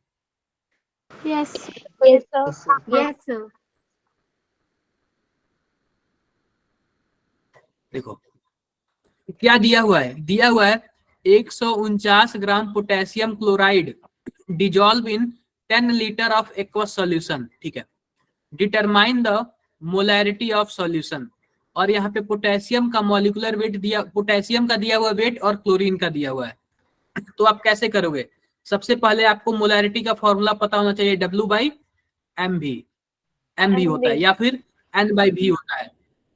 Yes Yes, sir. Yes, sir. Yes sir देखो क्या दिया हुआ है, दिया हुआ है 149 gram potassium chloride dissolve in 10 litre of aqueous solution. ठीक है, determine the molarity of solution. और यहाँ पे पोटेशियम का मॉलिक्यूलर वेट दिया, पोटेशियम का दिया हुआ वेट और क्लोरीन का दिया हुआ है। तो आप कैसे करोगे? सबसे पहले आपको मोलैरिटी का फॉर्मूला पता होना चाहिए, W/MV। एम भी होता है या फिर N/V होता है।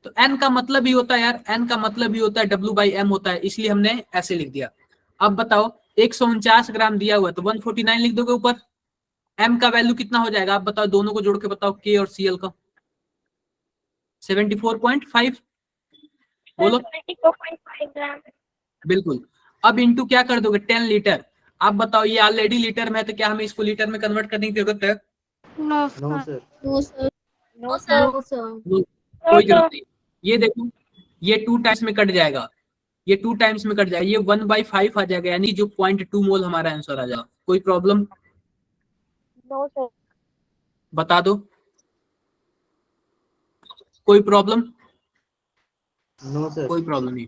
तो N का मतलब ही होता है यार, N का मतलब ही होता है W/M होता है, इसलिए हमने ऐसे लिख दिया। अब बताओ 149 ग्राम दिया हुआ है तो 149 लिख दोगे ऊपर। M का वैल्यू कितना हो जाएगा आप बताओ, दोनों को जोड़ के बताओ, K और Cl का। 74.5 बोलो। 24.5 ग्राम। बिल्कुल। अब इंटू क्या कर दोगे? 10 लीटर। आप बताओ ये ऑलरेडी लीटर में है तो क्या हमें इसको लीटर में कन्वर्ट करने की जरूरत है? No No, sir. No sir. No, sir. No sir कोई जरूरत नहीं। ये देखो ये 2 टाइम्स में कट जाएगा, ये 2 टाइम्स में कट जाएगा, ये 1/5 आ जाएगा, यानी जो 0.2 मोल हमारा आंसर आ जाएगा। कोई प्रॉब्लम? No, sir. बता दो, कोई प्रॉब्लम? No, sir. कोई प्रॉब्लम नहीं।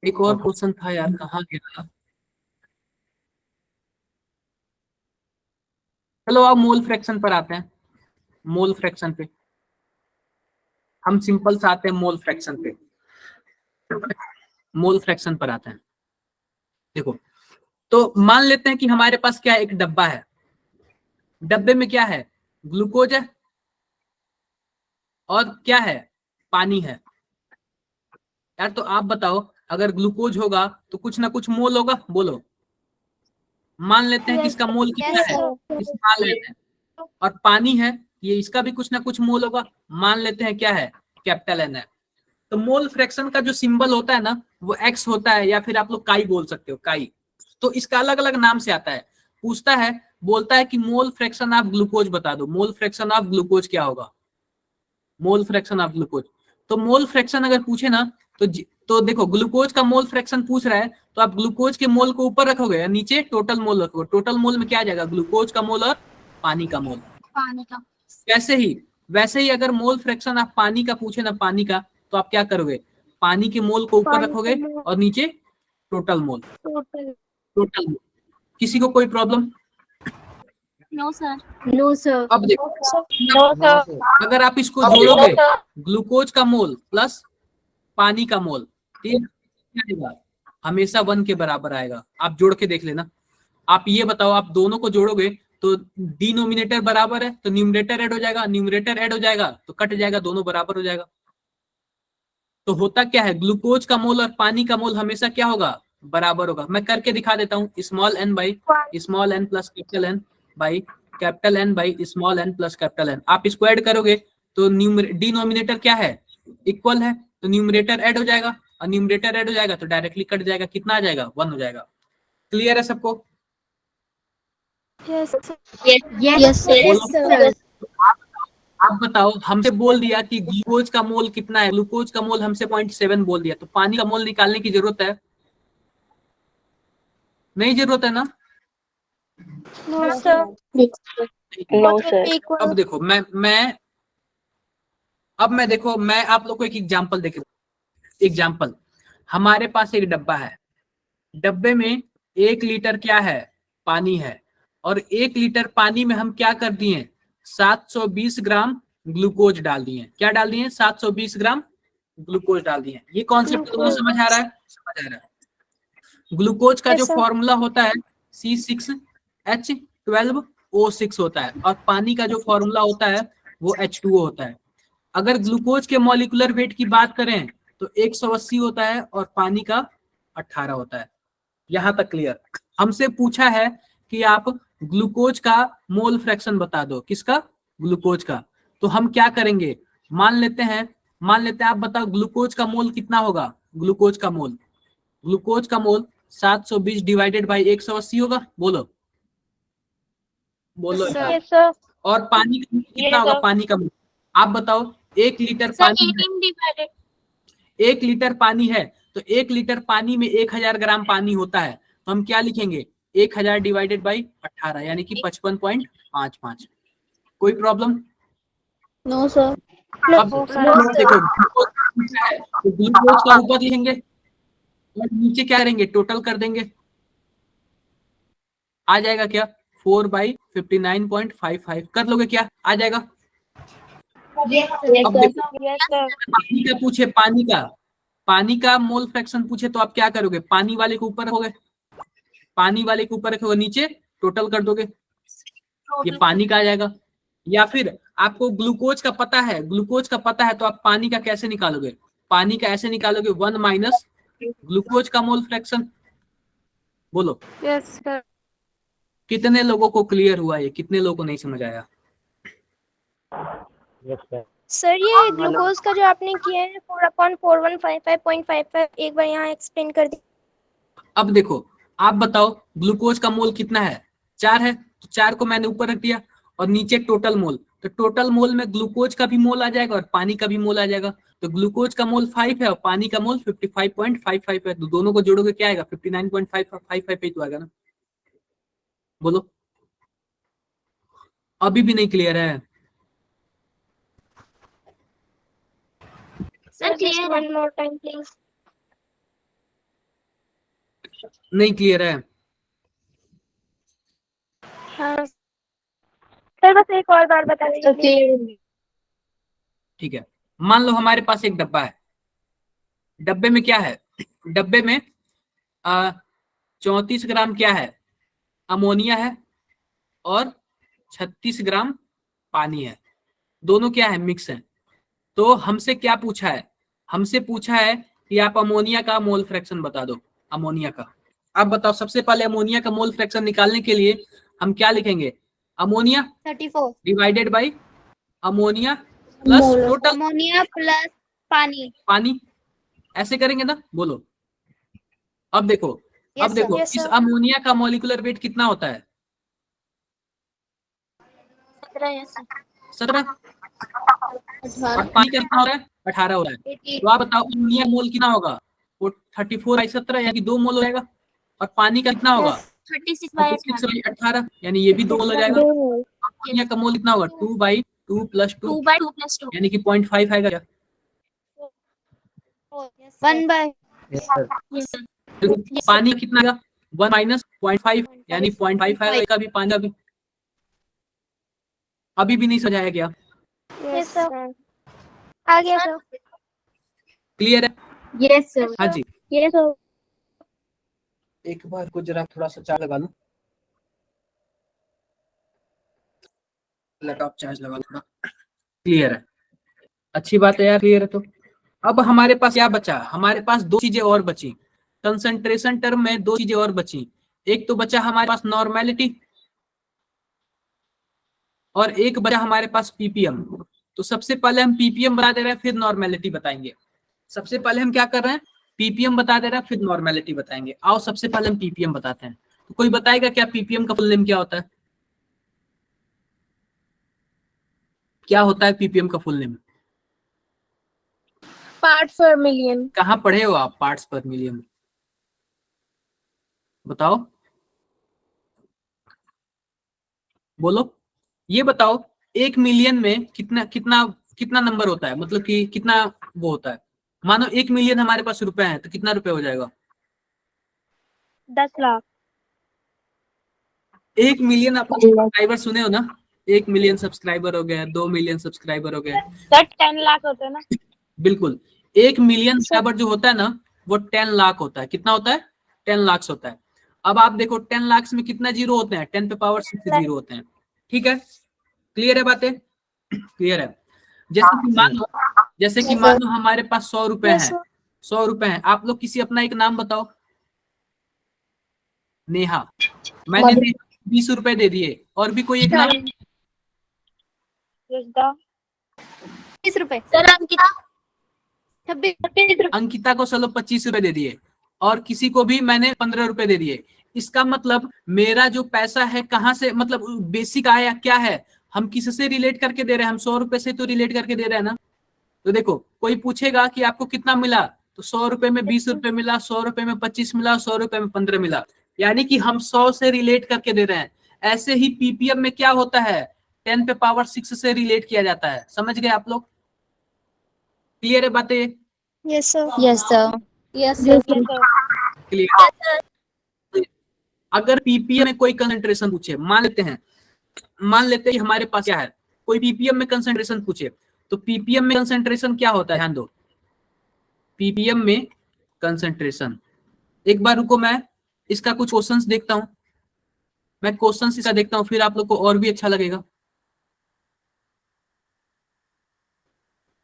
एक और क्वेश्चन था यार, कहाँ गया? चलो अब मोल फ्रैक्शन पर आते हैं। मोल फ्रैक्शन पे हम सिंपल से आते हैं, मोल फ्रैक्शन पे। मोल फ्रैक्शन पर आते हैं। देखो तो मान लेते हैं कि हमारे पास क्या है, एक डब्बा है। डब्बे में क्या है? ग्लूकोज है और क्या है? पानी है। यार तो आप बताओ, अगर ग्लूकोज होगा तो कुछ ना कुछ मोल होगा, बोलो। मान लेते हैं कि इसका मोल कितना है, मान लेते हैं। और पानी है, ये इसका भी कुछ ना कुछ मोल होगा, मान लेते हैं क्या है? कैपिटल N है। तो मोल फ्रैक्शन का जो सिंबल होता है ना, वो X होता है, या फिर आप लोग काई बोल सकते हो, काई। तो इसका अलग अलग नाम से आता है। पूछता है, बोलता है कि मोल फ्रैक्शन ऑफ ग्लूकोज बता दो। मोल फ्रैक्शन ऑफ ग्लूकोज क्या होगा? Mole fraction of glucose. तो मोल फ्रैक्शन अगर पूछे ना तो देखो ग्लूकोज का मोल फ्रैक्शन पूछ रहा है, तो आप ग्लूकोज के मोल को ऊपर रखोगे या नीचे टोटल मोल रखोगे। टोटल मोल में क्या आ जाएगा? ग्लूकोज का मोल और पानी का मोल। पानी का। वैसे ही अगर मोल फ्रैक्शन आप पानी का पूछे ना, पानी का, तो आप क्या करोगे? पानी के मोल को ऊपर रखोगे और नीचे टोटल मोल। Total mole. किसी को कोई problem? No, sir. No sir अब देखो No, No, sir. sir. अगर आप इसको जोड़ोगे, ग्लूकोज का मोल प्लस पानी का मोल, तो ये क्या आएगा? हमेशा 1 के बराबर आएगा। आप जोड़ के देख लेना। आप ये बताओ, आप दोनों को जोड़ोगे तो डिनोमिनेटर बराबर है तो न्यूमरेटर ऐड हो जाएगा, न्यूमरेटर ऐड हो जाएगा तो कट जाएगा, दोनों बराबर हो जाएगा। तो होता क्या है, ग्लूकोज का मोल और पानी का मोल हमेशा क्या होगा? बराबर होगा। मैं करके दिखा देता हूँ, small n by small n plus capital N by capital N by small n plus capital N। आप इसको ऐड करोगे तो डिनोमिनेटर क्या है? इक्वल है, तो न्यूमरेटर ऐड हो जाएगा, और न्यूमरेटर ऐड हो जाएगा तो डायरेक्टली कट जाएगा। कितना आ जाएगा? 1 हो जाएगा। क्लियर है सबको? Yes yes sir. आप बताओ, हमसे बोल दिया कि ग्लूकोज का मोल कितना है, ग्लूकोज का मोल हमसे 0.7 बोल दिया, तो पानी का मोल निकालने की जरूरत है? नहीं जरूरत है ना? No sir No, sir. अब देखो मैं देखो, मैं आप लोग को एक एग्जांपल देके, एग्जांपल हमारे पास एक डब्बा है, डब्बे में 1 लीटर क्या है, पानी है, और 1 लीटर पानी में हम क्या कर दिए, 720 ग्राम ग्लूकोज डाल दिए। क्या डाल दिए, 720 ग्राम ग्लूकोज डाल दिए। ये कॉन्सेप्ट तुम्हें समझ आ रहा है? समझ आ रहा है। ग्लूकोज का Yes, जो sir. फॉर्मूला होता है C6H12O6 होता है, और पानी का जो फॉर्मूला होता है वो H2O होता है। अगर ग्लूकोज के मॉलिक्यूलर वेट की बात करें तो 180 होता है और पानी का 18 होता है। यहां तक क्लियर? हमसे पूछा है कि आप ग्लूकोज का मोल फ्रैक्शन बता दो। किसका? ग्लूकोज का। तो हम क्या करेंगे, मान लेते हैं आप बताओ ग्लूकोज का मोल कितना होगा। ग्लूकोज का मोल 720 डिवाइडेड बाई 180 होगा। बोलो Yes, Yes, sir. और पानी का मोल कितना Yes, होगा? sir. पानी का मोल आप बताओ। 1 लीटर Sir, पानी है, 18 divided. 1 लीटर पानी है, तो 1 लीटर पानी में 1000 ग्राम पानी होता है, तो हम क्या लिखेंगे, 1000 डिवाइडेड बाई 18 यानी कि 55.55। कोई प्रॉब्लम? No, sir. अब देखो ग्लूकोज का ऊपर लिखेंगे और नीचे क्या करेंगे, टोटल कर देंगे। आ जाएगा क्या, 4/59.55 कर लोगे क्या, आ जाएगा? अब देखो Yes, sir. पानी का पूछे, पानी का मोल फ्रैक्शन पूछे तो आप क्या करोगे, पानी वाले के ऊपर रखोगे, नीचे टोटल कर दोगे, ये पानी का आ जाएगा। या फिर आपको ग्लूकोज का पता है, तो आप पानी का कैसे निकालोगे, पानी का ऐसे निकालोगे 1 माइनस ग्लूकोज का मोल फ्रैक्शन। बोलो Yes, sir. कितने लोगों को क्लियर हुआ, ये कितने लोगों को नहीं समझ आया? Yes, sir. सर ये ग्लूकोज का जो आपने किया है 4/4155.55 एक बार यहाँ एक्सप्लेन कर दी। अब देखो आप बताओ ग्लूकोज का मोल कितना है, 4 है, तो 4 को मैंने ऊपर रख दिया और नीचे टोटल मोल, तो टोटल मोल में ग्लूकोज का भी मोल आ जाएगा और पानी का भी मोल आ जाएगा। तो ग्लूकोज का मोल 5 है और पानी का मोल 55.55 है, तो दोनों को जोड़ोगे क्या आएगा, 59.55 पे तो आएगा ना। बोलो अभी भी नहीं क्लियर है? Sir, clear है. One more time, please. नहीं क्लियर है? हाँ सर, बस एक और बार बता दीजिए please. ठीक है, मान लो हमारे पास एक डब्बा है, डब्बे में क्या है, डब्बे में 34 ग्राम क्या है, अमोनिया है, और 36 ग्राम पानी है, दोनों क्या है, मिक्स है। तो हमसे क्या पूछा है, हमसे पूछा है कि आप अमोनिया का मोल फ्रैक्शन बता दो। अमोनिया का आप बताओ। सबसे पहले अमोनिया का मोल फ्रैक्शन निकालने के लिए हम क्या लिखेंगे, ammonia 34 divided by ammonia plus total ammonia plus पानी। ऐसे करेंगे ना। बोलो अब देखो, Yes, sir. Yes, इस sir. अमोनिया का मॉलिक्यूलर वेट कितना होता है, 17 है sir. 17, और पानी का कितना हो रहा है, 18 हो रहा है। तो आप बताओ अमोनिया मोल कितना होगा, वो 34/17 यानी 2 मोल हो जाएगा, और पानी का कितना होगा, 36 by 18. 36/18 यानी ये भी 2 मोल हो जाएगा। अमोनिया का मोल कितना होगा, 2/2 + 2 2 by 2 plus 2. यानी कि 0.5 आएगा क्या? 1/. Yes, sir. Yes, sir. पानी कितना आएगा, 1 माइनस 0.5 यानी 0.5 आएगा का भी, पानी का भी। अभी भी नहीं समझाया गया? Yes, sir. आ गया सर. क्लियर है? Yes, sir. हाँ जी, Yes, sir. एक बार को जरा थोड़ा सा चार्ज लगा लो, लैपटॉप चार्ज लगा लो थोड़ा। क्लियर है, अच्छी बात है यार, क्लियर है। तो अब हमारे पास क्या बचा, हमारे पास 2 चीजें और बची, कंसंट्रेशन टर्म में 2 चीजें और बची। एक तो बचा हमारे पास नॉर्मेलिटी, और एक बचा हमारे पास पीपीएम। तो सबसे पहले हम पीपीएम बता दे रहे हैं, फिर नॉर्मेलिटी बताएंगे। सबसे पहले हम क्या कर रहे हैं, पीपीएम बता दे रहे हैं, फिर नॉर्मेलिटी बताएंगे। आओ सबसे पहले हम पीपीएम बताते हैं। तो कोई बताएगा क्या पीपीएम का फुल नेम क्या होता है, क्या होता है पीपीएम का full name? Parts per million. कहाँ पढ़े हो आप पार्ट्स पर मिलियन, बताओ, बोलो। ये बताओ 1 मिलियन में कितना कितना कितना नंबर होता है, मतलब कि कितना वो होता है, मानो 1 मिलियन हमारे पास रुपए हैं, तो कितना रुपए हो जाएगा? 10 लाख। 1 मिलियन आप सब्सक्राइबर सुने हो ना, 1 मिलियन सब्सक्राइबर हो गए, 2 मिलियन सब्सक्राइबर हो गए, सर 10 लाख होते हैं ना? बिल्कुल 1 मिलियन सब्सक्राइबर जो होता है ना वो 10 लाख होता है। कितना होता है? 10 लाख होता है। अब आप देखो 10 लाख में कितना जीरो होते हैं? 10 पे पावर 6 जीरो होते हैं। ठीक है, क्लियर है बातें? क्लियर है। जैसे कि मान लो हमारे पास 100 रुपए हैं, 100 रुपए हैं। आप लोग किसी अपना एक नाम बताओ। नेहा, मैंने 20 रुपए दे दिए, और भी कोई एक नाम? 20 रुपए। सर अंकिता। 26 अंकिता को चलो 25 रुपए दे दिए, और किसी को भी मैंने 15 रुपए दे दिए। इसका मतलब मेरा जो पैसा है कहाँ से, मतलब बेसिक आया क्या है, हम किससे रिलेट करके दे रहे हैं? हम 100 रुपए से तो रिलेट करके दे रहे हैं ना। तो देखो कोई पूछेगा कि आपको कितना मिला, तो 100 रुपए में 20 रुपए मिला, 100 रुपए में 25 मिला, 100 रुपए में 15 मिला, यानी कि हम 100 से रिलेट करके दे रहे हैं। ऐसे ही पीपीएम में क्या होता है? 10 पे पावर 6 से रिलेट किया जाता है। समझ गए आप लोग? क्लियर है बातें? Yes sir. Yes sir. Yes sir. Clear. अगर पीपीएम में कोई कंसंट्रेशन पूछे, मान लेते हैं कि हमारे पास क्या है, कोई पीपीएम में कंसंट्रेशन पूछे, तो पीपीएम में कंसंट्रेशन क्या होता है? ध्यान दो, पीपीएम में कंसंट्रेशन, एक बार रुको, मैं इसका कुछ क्वेश्चंस देखता हूं, मैं क्वेश्चंस इसका देखता हूं, फिर आप लोग को और भी अच्छा लगेगा।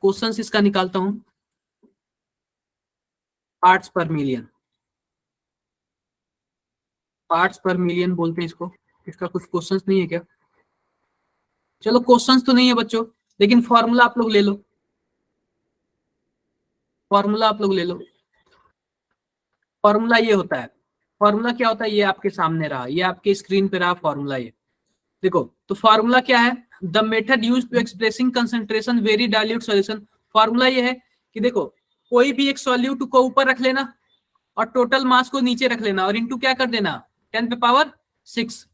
क्वेश्चंस इसका निकालता हूं। पार्ट्स पर मिलियन, पार्ट्स पर मिलियन बोलते हैं इसको। इसका कुछ क्वेश्चंस नहीं है क्या? चलो क्वेश्चंस तो नहीं है बच्चों, लेकिन फॉर्मूला आप लोग ले लो, फॉर्मूला आप लोग ले लो। फॉर्मूला ये होता है, फॉर्मूला क्या होता है? ये आपके सामने रहा, ये आपके स्क्रीन पे रहा फॉर्मूला। ये देखो, तो फॉर्मूला क्या है? The method used to expressing concentration very dilute solution. Formula ये है कि देखो, कोई भी एक सॉल्यूट को ऊपर रख लेना और टोटल मास को नीचे रख लेना और इनटू क्या कर देना? 10 पे पावर 6।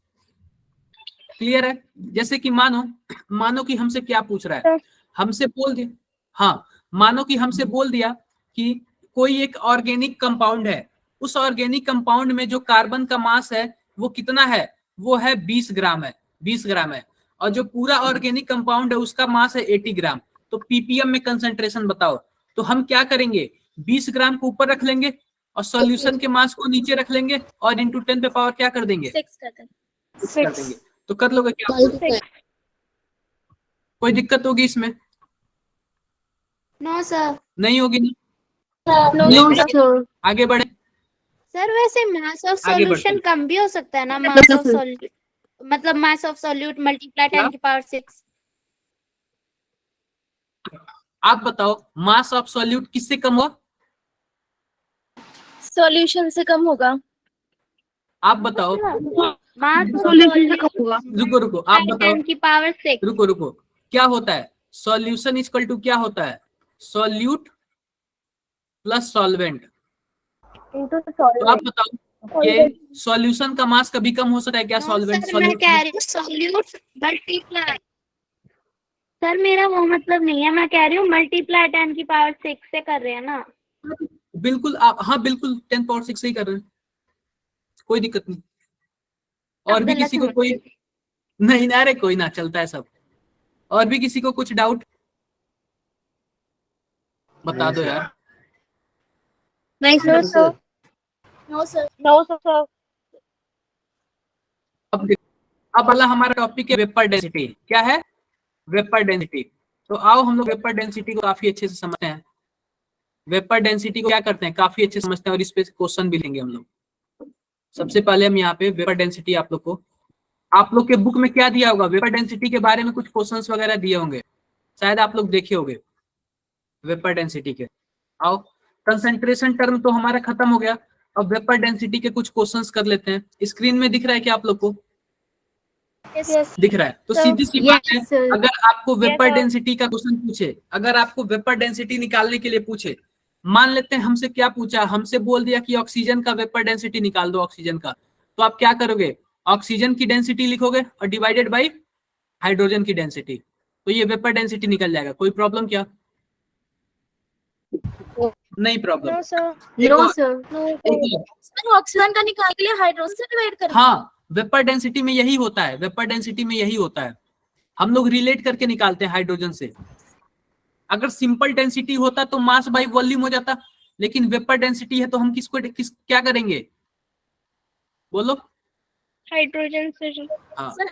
क्लियर है? जैसे कि मानो कि हमसे क्या पूछ रहा है, हमसे बोल दिया, हाँ, मानो कि हमसे बोल दिया कि कोई एक ऑर्गेनिक कंपाउंड है, उस ऑर्गेनिक कंपाउंड में जो कार्बन का मास है वो कितना है? वो है 20 ग्राम है, 20 ग्राम है, और जो पूरा ऑर्गेनिक कंपाउंड है उसका मास है 80 ग्राम। तो पीपीएम में कंसंट्रेशन बताओ। तो हम क्या करेंगे? 20 ग्राम को ऊपर रख लेंगे और सॉल्यूशन के मास को नीचे रख लेंगे और इंटू 10 पे पावर क्या कर देंगे? 6 करते हैं। 6 कर देंगे। तो कर लोगे क्या? कोई दिक्कत होगी इसमें? No sir. नहीं होगी ना? No sir. आगे बढ़े। सर वैसे मास ऑफ आगे बढ़ते सॉल्यूशन हैं। कम भी हो सकता है ना? मास ऑफ सॉल्यूट मतलब मास ऑफ सॉल्यूट मल्टीप्लाई 10 की पावर 6। आप बताओ, मास ऑफ सॉल्यूट किससे कम हुआ? सॉल्यूशन से कम होगा। आप बताओ। मास ऑफ सॉल्यूशन से कम होगा। रुको, आप बताओ। 10 की पावर 6। रुको, क्या होता है? सॉल्यूशन इक्वल टू क्या होता है? Solute plus solvent. तो आप बताओ, ये सॉल्यूशन का मास कभी कम हो सकता है क्या? सॉल्वेंट सर मैं कह रही हूँ सॉल्यूट मल्टीप्लाई, सर मेरा वो मतलब नहीं है, मैं कह रही हूँ मल्टीप्लाई 10 की पावर 6 से कर रहे हैं ना। बिल्कुल आप, हाँ बिल्कुल 10 पावर 6 से ही कर रहे हैं, कोई दिक्कत नहीं। और भी किसी को कोई नहीं ना? अरे कोई ना, चलता है सब। और भी किसी को कुछ डाउट बता दो यार। नहीं सर। No sir. No sir. अब वाला हमारा टॉपिक है वेपर डेंसिटी। क्या है? Vapour density. तो आओ हम लोग वेपर डेंसिटी को काफी अच्छे से समझते हैं। वेपर डेंसिटी को क्या करते हैं? काफी अच्छे से समझते हैं, और इस पे क्वेश्चन भी लेंगे हम लोग। सबसे पहले हम यहाँ पे वेपर डेंसिटी, आप लोग के बुक में क्या दिया होगा? वेपर डेंसिटी के बारे में कुछ क्वेश्चंस वगैरह दिए होंगे, शायद आप लोग देखे होंगे वेपर डेंसिटी के। आओ, कंसंट्रेशन टर्म तो हमारा खत्म हो गया, अब वेपर डेंसिटी के कुछ क्वेश्चंस कर लेते हैं। स्क्रीन में दिख रहा है क्या आप लोग को? दिख रहा है? तो सीधी सी बात है, अगर आपको वेपर डेंसिटी का क्वेश्चन पूछे, अगर आपको वेपर डेंसिटी निकालने के लिए पूछे, मान लेते हैं हमसे क्या पूछा, हमसे बोल दिया कि ऑक्सीजन का वेपर डेंसिटी निकाल दो ऑक्सीजन का, तो आप क्या करोगे? ऑक्सीजन की डेंसिटी लिखोगे और डिवाइडेड बाय हाइड्रोजन की डेंसिटी, तो ये वेपर डेंसिटी निकल जाएगा। कोई प्रॉब्लम क्या? नहीं problem. No, sir. No sir. एक सर ऑक्सीजन का निकालने के लिए हाइड्रोजन से डिवाइड कर। हाँ, वेपर डेंसिटी में यही होता है, वेपर डेंसिटी में यही होता है, हम लोग रिलेट करके निकालते हैं हाइड्रोजन से। अगर सिंपल डेंसिटी होता तो मास बाई वॉल्यूम हो जाता, लेकिन वेपर डेंसिटी है तो हम क्या करेंगे बोलो? हाइड्रोजन से। हाँ सर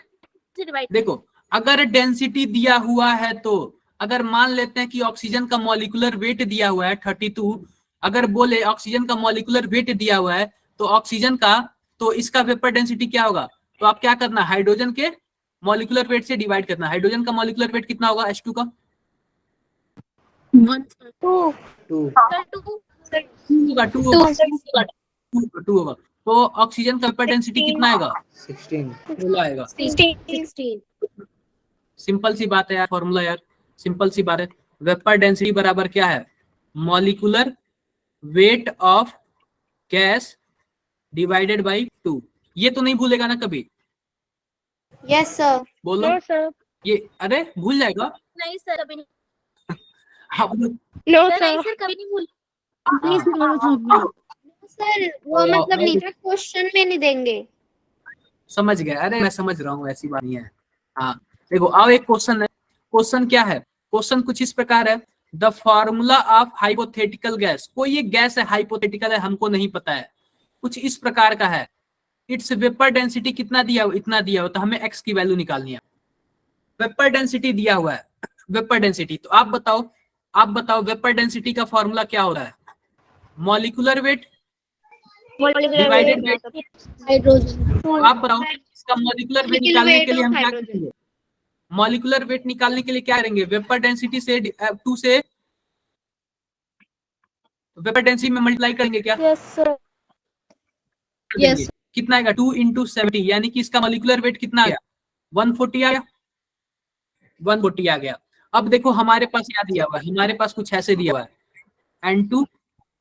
डिवाइड। देखो, अगर डेंसिटी दिया हुआ है तो अगर मान लेते हैं कि ऑक्सीजन का मॉलिक्यूलर वेट दिया हुआ है 32, अगर बोले ऑक्सीजन का मॉलिक्यूलर वेट दिया हुआ है तो ऑक्सीजन का, तो इसका वेपर डेंसिटी क्या होगा? तो आप क्या करना, हाइड्रोजन के मॉलिक्यूलर वेट से डिवाइड करना। हाइड्रोजन का मॉलिक्यूलर वेट कितना होगा H2 का? 1 2 2 होगा। तो ऑक्सीजन का वेपर डेंसिटी कितना आएगा? 16 16 आएगा। 16। सिंपल सी बात है यार, फॉर्मूला यार सिंपल सी बात है। वेपर डेंसिटी बराबर क्या है? Molecular weight of gas divided by 2। ये तो नहीं भूलेगा ना कभी? Yes sir. बोलो। No sir. ये अरे भूल जाएगा। नहीं सर कभी नहीं। हाँ, बोलो। नो सर नहीं सर। सर कभी नहीं भूल। हाँ, सर वो तो मतलब मैं- नीचे क्वेश्चन में नहीं देंगे। समझ गए? अरे मैं समझ रहा हूँ, ऐसी बात नहीं है। हाँ देखो, आओ एक क्वेश्चन है। क्वेश्चन क्या है? क्वेश्चन कुछ इस प्रकार है, the formula of hypothetical gas. कोई एक गैस है, हाइपोथेटिकल है, हमको नहीं पता है, कुछ इस प्रकार का है। इट्स वेपर डेंसिटी कितना दिया हुआ? इतना दिया हुआ, तो हमें एक्स की वैल्यू निकालनी है। वेपर डेंसिटी दिया हुआ है, वेपर डेंसिटी। तो आप बताओ वेपर डेंसिटी का फॉर्मूला क्या हो रहा है? Molecular weight divided by. Hydrogen. आप बताओ, इसका मॉलिक्यूलर वेट निकालने के लिए हम क्या करेंगे? मॉलिक्यूलर वेट निकालने के लिए क्या करेंगे? वेपर डेंसिटी से 2 से वेपर डेंसिटी में मल्टीप्लाई करेंगे क्या? Yes, sir. Yes. कितना आएगा? 2 × 70, यानी कि इसका मॉलिक्यूलर वेट कितना आ गया? 140 आ गया। 140 आ गया। अब देखो हमारे पास क्या दिया हुआ है, हमारे पास कुछ ऐसे दिया हुआ है N2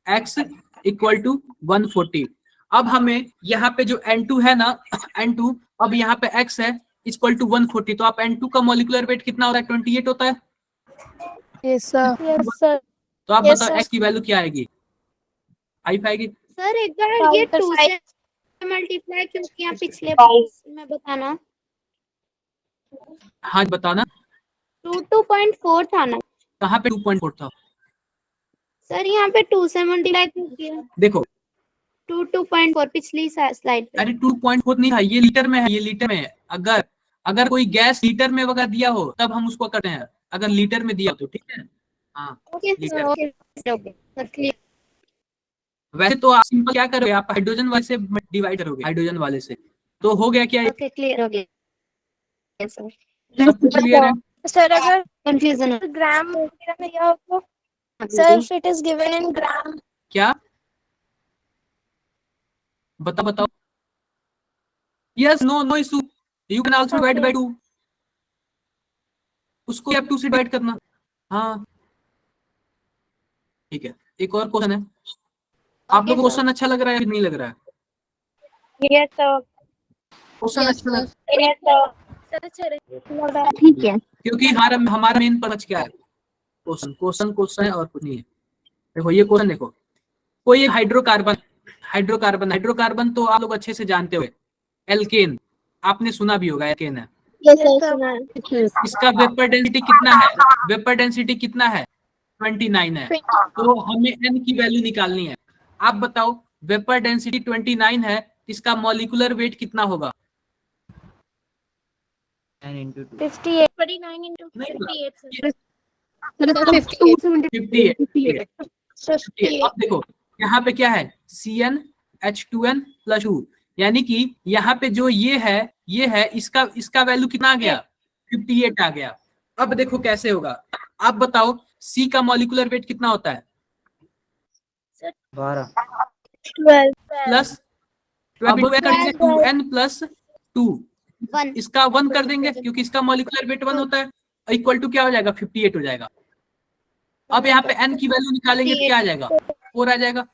x = 140। अब हमें यहाँ पे जो N2 है ना, N2, अब यहाँ पे x है = 140, तो आप N2 का मॉलिक्यूलर वेट कितना हो रहा है? 28 होता है। Yes, sir. Yes, sir. तो आप Yes, बताओ sir. x की वैल्यू क्या आएगी? 5 आएगी। सर एक बार ये 2 से मल्टीप्लाई क्यों किया पिछले में बताना। हाँ बताना। 2.4 था ना कहाँ पे 2.4 था? सर? यहाँ पे 2 से मल्टीप्लाई क्यों किया? देखो 2.4 पिछली स्लाइड पे। अरे 2.4 नहीं था, ये लीटर में है, ये लीटर में है। अगर कोई गैस लीटर में वगैरह दिया हो तब हम उसको करते हैं, अगर लीटर में दिया हो तो ठीक है। हाँ ओके लीटर। Okay clear. वैसे तो आप सिंपल क्या करोगे, आप हाइड्रोजन वाले से डिवाइड करोगे, हाइड्रोजन वाले से, तो हो गया क्या? ओके क्लियर हो गया सर। सब कुछ क्लियर है? Sir, अगर कंफ्यूजन है। ग्राम वगैरह में दिया हो तो sir, if it is given in gram. क्या बताओ। Yes, no issue, you can also divide by 2। उसको आप 2 से डिवाइड करना। हाँ ठीक है। एक और क्वेश्चन है, आप लोगों को क्वेश्चन अच्छा लग रहा है कि नहीं लग रहा है? Yes sir. क्वेश्चन अच्छा लग, यस सर। सर अच्छा ठीक है। क्योंकि हमारा मेन पर्पस क्या है? क्वेश्चन है और कुछ नहीं है। देखो ये क्वेश्चन देखो, कोई एक हाइड्रोकार्बन तो आप लोग अच्छे से जानते हो, एल्केन, आपने सुना भी होगा, एल्केन है। Yes sir. इसका वेपर डेंसिटी कितना है? वेपर डेंसिटी कितना है? 29 है। तो हमें n की वैल्यू निकालनी है। आप बताओ, वेपर डेंसिटी 29 है, इसका मॉलिक्यूलर वेट कितना होगा? 9 × 2 58. 29 into नहीं, 58 सर। 58। अब देखो यहाँ पे क्या है? CnH2n + 2, यानी कि यहाँ पे जो ये है इसका वैल्यू कितना आ गया? 58 आ गया। अब देखो कैसे होगा, आप बताओ C का मॉलिक्यूलर वेट कितना होता है? 12 प्लस 2n + 2, 1 इसका 1 कर देंगे क्योंकि इसका मॉलिक्यूलर वेट 1 होता है, इक्वल टू क्या हो जाएगा? 58 हो जाएगा। अब यहाँ पे n की वैल्यू निकालेंगे तो क्या आ जाएगा? 4 आ जाएगा।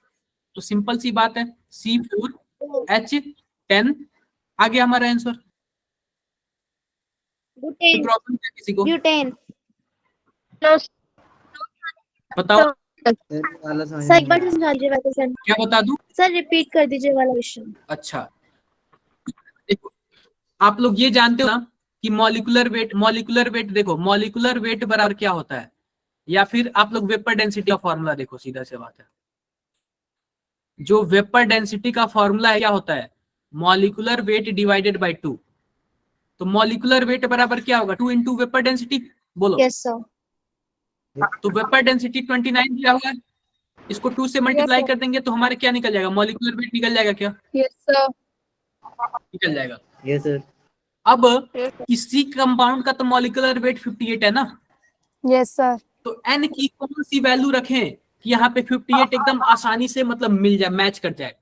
तो सिंपल सी बात है, C4H10 आ गया हमारा आंसर। ब्यूटेन। प्रॉब्लम है किसी को? ब्यूटेन। बताओ वाला समझ सर एक नहीं बार आया। समझा दीजिए वापस सर। क्या बता दूं? सर रिपीट कर दीजिए वाला क्वेश्चन। अच्छा, देखो आप लोग ये जानते हो ना कि मॉलिक्यूलर वेट देखो, मॉलिक्यूलर वेट बराबर क्या होता है, या फिर आप लोग वेपर डेंसिटी का फॉर्मूला देखो, सीधा से बात है। जो वेपर डेंसिटी का फॉर्मूला है क्या होता है, मॉलिक्यूलर वेट डिवाइडेड बाय 2। तो मॉलिक्यूलर वेट बराबर क्या होगा, 2 इंटू वेपर डेंसिटी, बोलो। Yes sir. तो वेपर डेंसिटी 29 दिया हुआ है, इसको 2 से मल्टीप्लाई कर देंगे तो हमारे क्या निकल जाएगा, मॉलिक्यूलर वेट निकल जाएगा क्या, यस सर। निकल जाएगा। ये सर। अब किसी कंपाउंड का तो मॉलिक्यूलर वेट 58 है ना, यस सर। तो n की कौन सी वैल्यू रखें कि यहाँ पे 58 एकदम आसानी से मतलब मिल जाए, मैच कर जाए।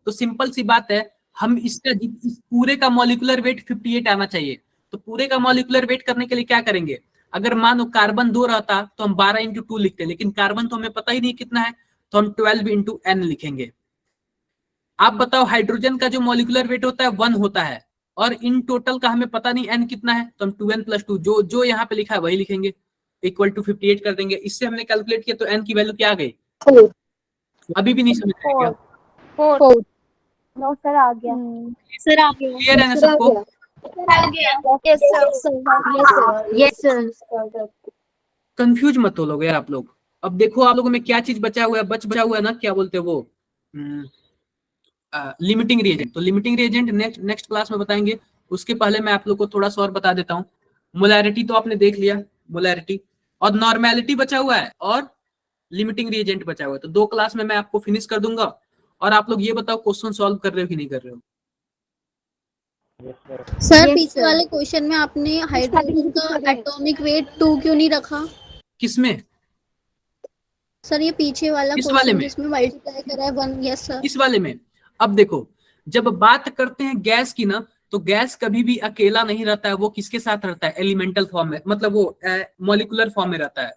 तो सिंपल सी बात है, हम इसका इस पूरे का मॉलिक्यूलर वेट 58 आना चाहिए। तो पूरे का मॉलिक्यूलर वेट करने के लिए क्या करेंगे, अगर मानो कार्बन 2 रहता तो हम 12 इंटू 2 लिखते, लेकिन कार्बन तो हमें पता ही नहीं कितना है, तो हम 12 इंटू n लिखेंगे। आप बताओ हाइड्रोजन का जो मॉलिक्यूलर वेट होता है 1 होता है, और इन टोटल का हमें पता नहीं n कितना है, तो हम 2n प्लस 2 जो जो यहाँ पे लिखा है वही लिखेंगे, इक्वल टू 58 कर देंगे। इससे हमने कैलकुलेट किया तो n की वैल्यू क्या आ गई, अभी भी नहीं समझ में आया क्या? नो सर आ गया। सर आ गया। क्लियर है ना सबको? Yes sir. Yes sir. Confuse मत हो लोग यार आप लोग। अब देखो आप लोगों में क्या चीज बचा हुआ है, बचा हुआ है ना, क्या बोलते हैं वो, लिमिटिंग रिएजेंट। तो लिमिटिंग रिएजेंट नेक्स्ट क्लास में बताएंगे। उसके पहले मैं आप लोग को थोड़ा सा और बता देता हूँ। मोलैरिटी तो आपने देख लिया, मोलैरिटी और नॉर्मेलिटी बचा हुआ है, और लिमिटिंग रिएजेंट बचा हुआ है। तो 2 क्लास में मैं आपको फिनिश कर दूंगा। और आप लोग ये बताओ क्वेश्चन सॉल्व कर रहे हो कि नहीं कर रहे हो? सर Yes, पीछे sir. वाले क्वेश्चन में आपने हाइड्रोजन का एटॉमिक वेट 2 क्यों नहीं रखा? किसमें? सर ये पीछे वाला किस वाले क्वेश्चन में? जिसमें मल्टीप्लाई करा है 1। Yes sir. इस वाले में। अब देखो, जब बात करते हैं गैस की ना, तो गैस कभी भी अकेला नहीं रहता है, वो किसके साथ रहता है, एलिमेंटल फॉर्म में, मतलब वो मॉलिक्यूलर फॉर्म में रहता है,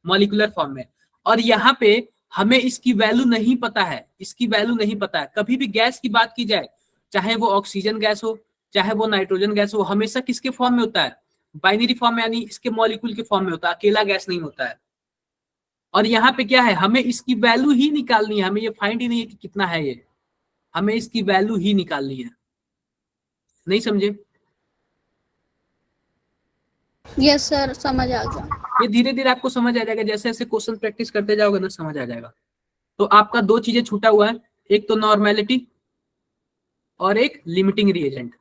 मॉलिक्यूलर फॉर्म में। और यहाँ पे हमें इसकी वैल्यू नहीं पता है, इसकी वैल्यू नहीं पता है। कभी भी गैस की बात की जाए, चाहे वो ऑक्सीजन गैस हो, चाहे वो नाइट्रोजन गैस हो, हमेशा किसके फॉर्म में होता है, बाइनरी फॉर्म में, यानी इसके मॉलिक्यूल के फॉर्म में होता है, अकेला गैस नहीं होता है। और यहाँ पे क्या है, हमें इसकी वैल्यू ही निकालनी है, हमें ये फाइंड ही नहीं है कि कितना है ये, हमें इसकी वैल्यू ही निकालनी है। नहीं समझे? यस सर समझ आ गया। ये धीरे धीरे आपको समझ आ जाएगा, जैसे जैसे क्वेश्चन प्रैक्टिस करते जाओगे ना समझ आ जाएगा। तो आपका 2 चीजें छूटा हुआ है, एक तो नॉर्मेलिटी और एक लिमिटिंग रिएजेंट।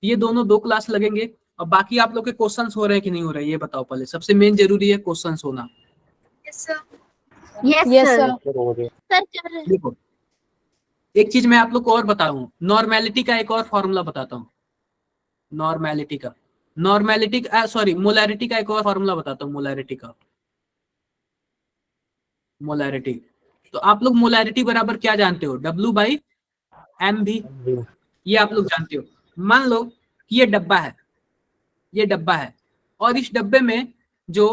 ये दोनों 2 क्लास लगेंगे। और बाकी आप लोग के क्वेश्चंस हो रहे हैं कि नहीं हो रहे, ये बताओ पहले। सबसे मेन जरूरी है क्वेश्चंस होना। Yes sir. सर कर रहे हैं। देखो एक चीज मैं आप लोग को और बता रहा हूँ, नॉर्मेलिटी का एक और फॉर्मूला बताता हूँ। नॉर्मेलिटी का, सॉरी मोलैरिटी का एक और फॉर्मूला बताता हूँ। मोलैरिटी तो आप लोग मोलैरिटी बराबर क्या जानते हो, W/mv, ये आप लोग जानते हो। मान लो कि ये डब्बा है, और इस डब्बे में जो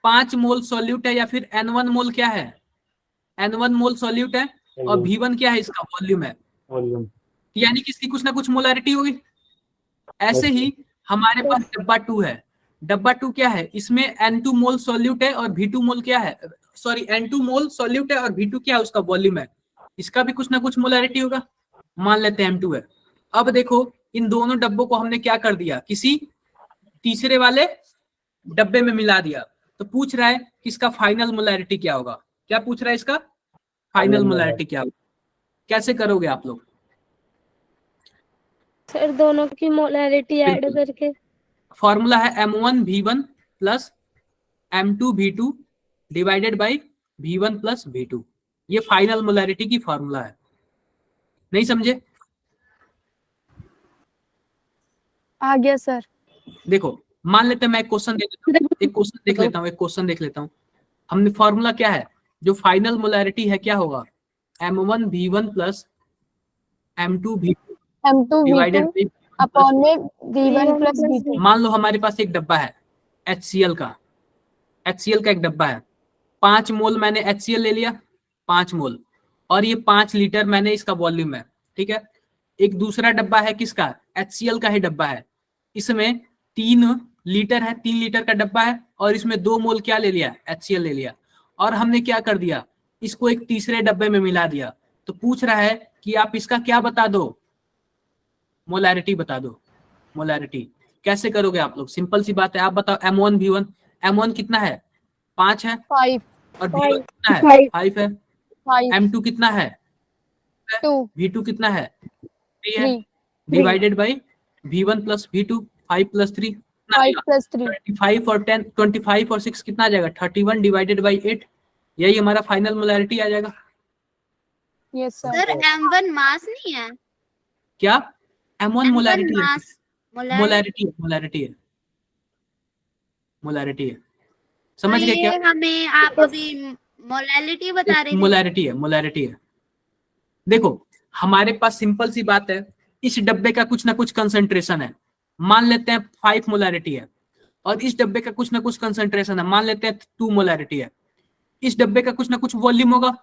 5 मोल सॉल्यूट है, या फिर N1 मोल क्या है, N1 मोल सॉल्यूट है, और V1 क्या है, इसका वॉल्यूम है, यानी कि इसकी कुछ ना कुछ मोलैरिटी होगी। ऐसे ही हमारे पास डब्बा 2 है। डब्बा 2 क्या है, इसमें N2 मोल सॉल्यूट है और V2 मोल क्या है, सॉरी N2 मोल सॉल्यूट है और V2 क्या है, उसका वॉल्यूम है। इसका भी कुछ ना कुछ मोलैरिटी होगा, मान लेते हैं M2 है। अब देखो इन दोनों डब्बों को हमने क्या कर दिया, किसी तीसरे वाले डब्बे में मिला दिया। तो पूछ रहा है कि इसका फाइनल मोलैरिटी क्या होगा, क्या पूछ रहा है, इसका फाइनल मोलैरिटी क्या होगा। कैसे करोगे आप लोग? सर दोनों की मोलैरिटी ऐड बिल्कुल। करके। फॉर्मूला है M1V1 plus M2V2 divided by V1 plus V2। ये फाइनल मोलैरिटी की फॉर्मूला है। नहीं समझे? आ गया सर। देखो मान लेते हैं मैं एक क्वेश्चन देख लेता हूँ। हमने फॉर्मूला क्या है, जो फाइनल मोलैरिटी है क्या होगा, M1V1 plus M2V2 divided by upon में V1 प्लस V2। मान लो हमारे पास एक डब्बा है HCl का एक डब्बा है। 5 मोल मैंने HCl ले लिया, 5 मोल, और ये 5 लीटर मैंने इसका वॉल्यूम है, ठीक है। एक दूसरा डब्बा है किसका, HCl का ही डब्बा है, इसमें 3 लीटर है, 3 लीटर का डब्बा है, और इसमें 2 मोल क्या ले लिया, HCl ले लिया। और हमने क्या कर दिया, इसको एक तीसरे डब्बे में मिला दिया, तो पूछ रहा है कि आप इसका क्या बता दो, मोलैरिटी बता दो। मोलैरिटी कैसे करोगे आप लोग? सिंपल सी बात है, आप बताओ M1 V1, M1 कितना है 5 है 5 और V1 कितना है 5 है, 5 M2 कितना है 2 V2 कितना है 3 है, 3 divided by V1 plus V2 5 plus 3 5 plus 3 25 और 10 25 और 6 कितना आ जाएगा 31 डिवाइडेड बाई 8, यही हमारा फाइनल मोलैरिटी आ जाएगा। Yes sir. सर M1 मास नहीं है? क्या M1 M1 मोलैरिटी है, मास मोलैरिटी है, मोलैरिटी है, मोलैरिटी है, समझ गए क्या? ये हमें आप अभी मोलैलिटी बता रहे थे। मोलैरिटी है, मोलैरिटी है। देखो हमारे पास सिंपल सी बात है, इस डब्बे का कुछ ना कुछ कंसंट्रेशन है, मान लेते हैं 5 मोलैरिटी है, और इस डब्बे का कुछ ना कुछ कंसंट्रेशन है, मान लेते हैं 2 मोलैरिटी है। इस डब्बे का कुछ ना कुछ वॉल्यूम होगा,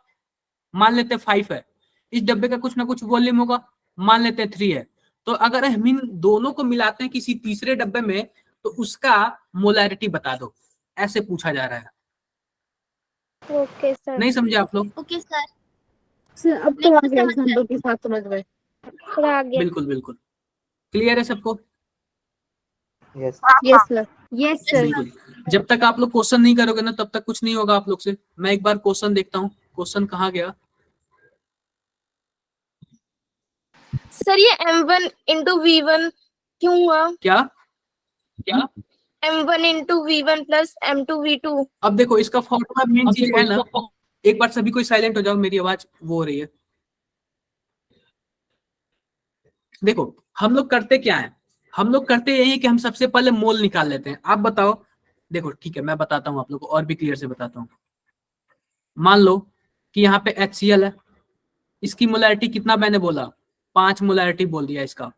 मान लेते हैं 5 है। इस डब्बे का कुछ ना कुछ वॉल्यूम होगा, मान लेते हैं 3 है। तो अगर हम इन दोनों को मिलाते हैं किसी तीसरे डब्बे में, तो उसका मोलैरिटी बता दो, ऐसे पूछा जा रहा है। Okay sir. नहीं समझे आप लोग? Okay, sir. सर अब तो आ गया एग्जांपल के साथ समझ में। सर आ गया। बिल्कुल बिल्कुल क्लियर है सबको? Yes yes sir. Yes sir. बिल्कुल। जब तक आप लोग क्वेश्चन नहीं करोगे ना, तब तक कुछ नहीं होगा आप लोग से। मैं एक बार क्वेश्चन देखता हूँ, क्वेश्चन कहाँ गया? सर ये M1 into V1 क्यों हुआ? क्या क्या? M1 into V1 plus M2 V2। अब देखो इसका फॉर्मूला मेन चीज है ना, एक बार सभी कोई साइलेंट हो जाओ, मेरी आवाज वो हो रही है। देखो हम लोग करते क्या है, हम लोग करते यही कि हम सबसे पहले मोल निकाल लेते हैं। आप बताओ, देखो ठीक है मैं बताता हूँ आप लोग को, और भी क्लियर से बताता हूँ। मान लो कि यहाँ पे HCl है, इसकी मोलैरिटी कितना मैंने बोला 5 मोलैरिटी बोल दिया इसका,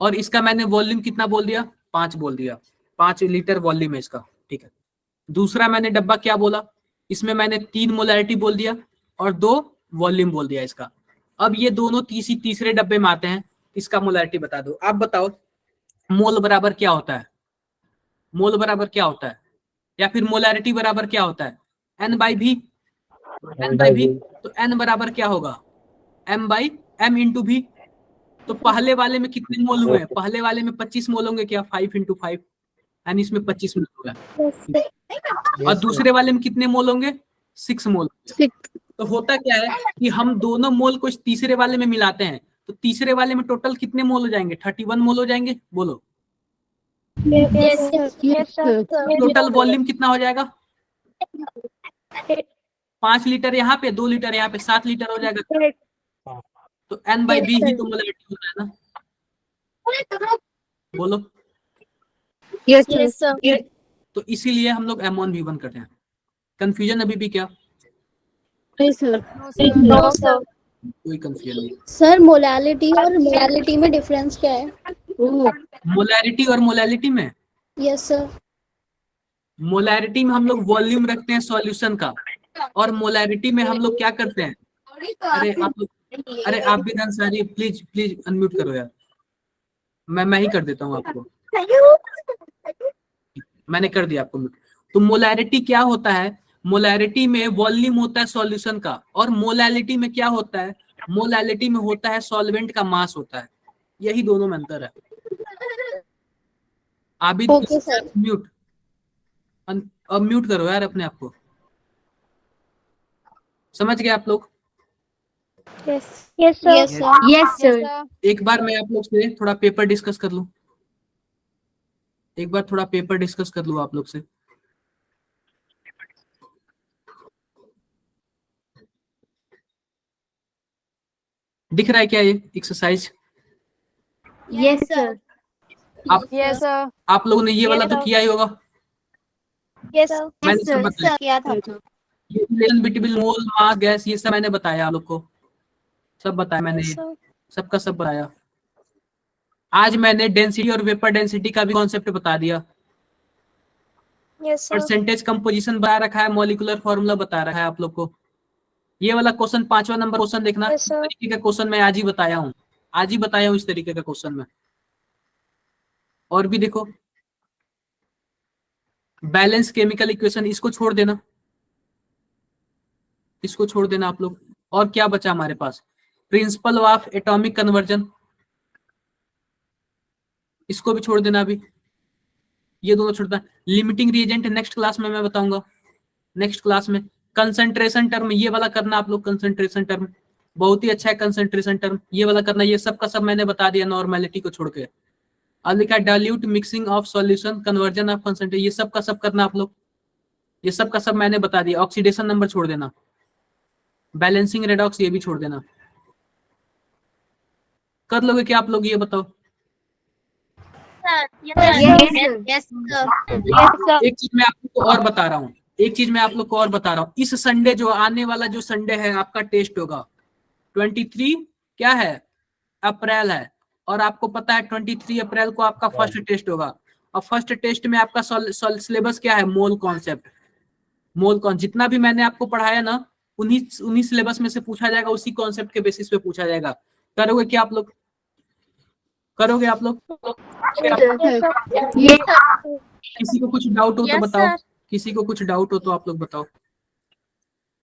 और इसका मैंने वॉल्यूम कितना बोल दिया 5 बोल दिया, 5 लीटर वॉल्यूम है इसका, ठीक है। दूसरा मैंने डब्बा क्या बोला, इसमें मैंने 3 मोलैरिटी बोल दिया और 2 वॉल्यूम बोल दिया इसका। अब ये दोनों तीसरे डब्बे में आते हैं, इसका मोलैरिटी बता दो। आप बताओ मोल बराबर क्या होता है, मोल बराबर क्या होता है, या फिर मोलैरिटी बराबर क्या होता है N/V, N/V। तो N बराबर क्या होगा M/M इंटू V। तो पहले वाले में कितने मोल हुए? पहले वाले में 25 मोल होंगे क्या, 5 इंटू 5, यानी इसमें 25 मोल होगा। और दूसरे वाले में कितने मोल होंगे 6 मोल। तो होता क्या है कि हम दोनों मोल को इस तीसरे वाले में मिलाते हैं, तो तीसरे वाले में टोटल कितने मोल हो जाएंगे 31 मोल हो जाएंगे, बोलो। Yes sir. टोटल वॉल्यूम कितना हो जाएगा 5 लीटर यहाँ पे, 2 लीटर यहाँ पे, 7 लीटर हो जाएगा। तो N/V ही तो मोलैरिटी होता है ना, बोलो। Yes sir. तो इसीलिए हम लोग M1 V1 करते हैं। कंफ्यूजन अभी भी क्या? नहीं सर। No sir. कोई कंफ्यूजन नहीं। सर मोलैलिटी और मोलैलिटी में डिफरेंस क्या है? मोलैरिटी और मोलैलिटी में, यस सर। मोलैरिटी में हम लोग वॉल्यूम रखते हैं सॉल्यूशन का, और मोलैरिटी में हम लोग क्या करते हैं, अरे आप लोग, अरे आप भी अंसारी प्लीज प्लीज अनम्यूट करो यार, मैं ही कर देता हूँ आपको, मैंने कर दिया आपको म्यूट। तो मोलैरिटी क्या होता है, मोलैरिटी में वॉल्यूम होता है सॉल्यूशन का, और मोलैलिटी में क्या होता है, मोलैलिटी में होता है सॉल्वेंट का मास होता है, यही दोनों में अंतर है। आप म्यूट, अब म्यूट करो यार अपने आप को, समझ गए आप लोग? Yes sir. एक बार मैं आप लोग से थोड़ा पेपर डिस्कस कर लूं, एक बार थोड़ा पेपर डिस्कस कर लूं आप लोग से। दिख रहा है क्या ये एक्सरसाइज? Yes sir. आप यस सर। आप लोगों ने ये वाला तो किया ही होगा, यस मैंने सब बताया। किया था। रिलेशन बिटवीन मोल मास गैस, ये सब मैंने बताया आप लोग को, सब बताया मैंने, सबका सब बताया। आज मैंने डेंसिटी और वेपर डेंसिटी का भी कॉन्सेप्ट बता दिया, परसेंटेज कंपोजिशन बता रखा है, मॉलिक्यूलर फॉर्मूला बता रखा है आप लोग को। ये वाला क्वेश्चन 5वां नंबर क्वेश्चन देखना, इस तरीके का क्वेश्चन मैं आज ही बताया हूँ, आज ही बताया हूँ इस तरीके का क्वेश्चन में। और भी देखो, बैलेंस केमिकल इक्वेशन, इसको छोड़ देना, इसको छोड़ देना आप लोग। और क्या बचा हमारे पास, प्रिंसिपल ऑफ एटॉमिक कन्वर्जन, इसको भी छोड़ देना अभी, ये दोनों छोड़ता। लिमिटिंग रिएजेंट नेक्स्ट क्लास में मैं बताऊंगा, नेक्स्ट क्लास में। कंसंट्रेशन टर्म ये वाला करना आप लोग, कंसंट्रेशन टर्म बहुत ही अच्छा है, कंसंट्रेशन टर्म ये वाला करना। ये सब का सब मैंने बता दिया नॉर्मेलिटी को छोड़ के। अब लिखा dilute mixing of solution, conversion of concentrate, ये सब का सब करना आप लोग, ये सब का सब मैंने बता दिया। ऑक्सीडेशन नंबर छोड़ देना, बैलेंसिंग रेडॉक्स ये भी छोड़ देना। कर लोगे क्या आप लोग, ये बताओ। Sir, yes, Yes, sir. yes, sir. एक चीज मैं आप लोग को और बता रहा हूँ, एक चीज मैं आप लोग को और बता रहा हूँ। इस संडे जो आने वाला जो संडे है आपका टेस्ट होगा 23 क्या है अप्रैल है, और आपको पता है 23 अप्रैल को आपका फर्स्ट टेस्ट होगा। और फर्स्ट टेस्ट में आपका सिलेबस क्या है, मोल कॉन्सेप्ट, मोल कॉन्सेप्ट जितना भी मैंने आपको पढ़ाया ना उन्हीं सिलेबस में से पूछा जाएगा, उसी कॉन्सेप्ट के बेसिस पे पूछा जाएगा। करोगे क्या आप लोग, करोगे आप लोग? किसी को कुछ डाउट हो तो Yes, बताओ, sir. किसी को कुछ डाउट हो तो आप लोग बताओ।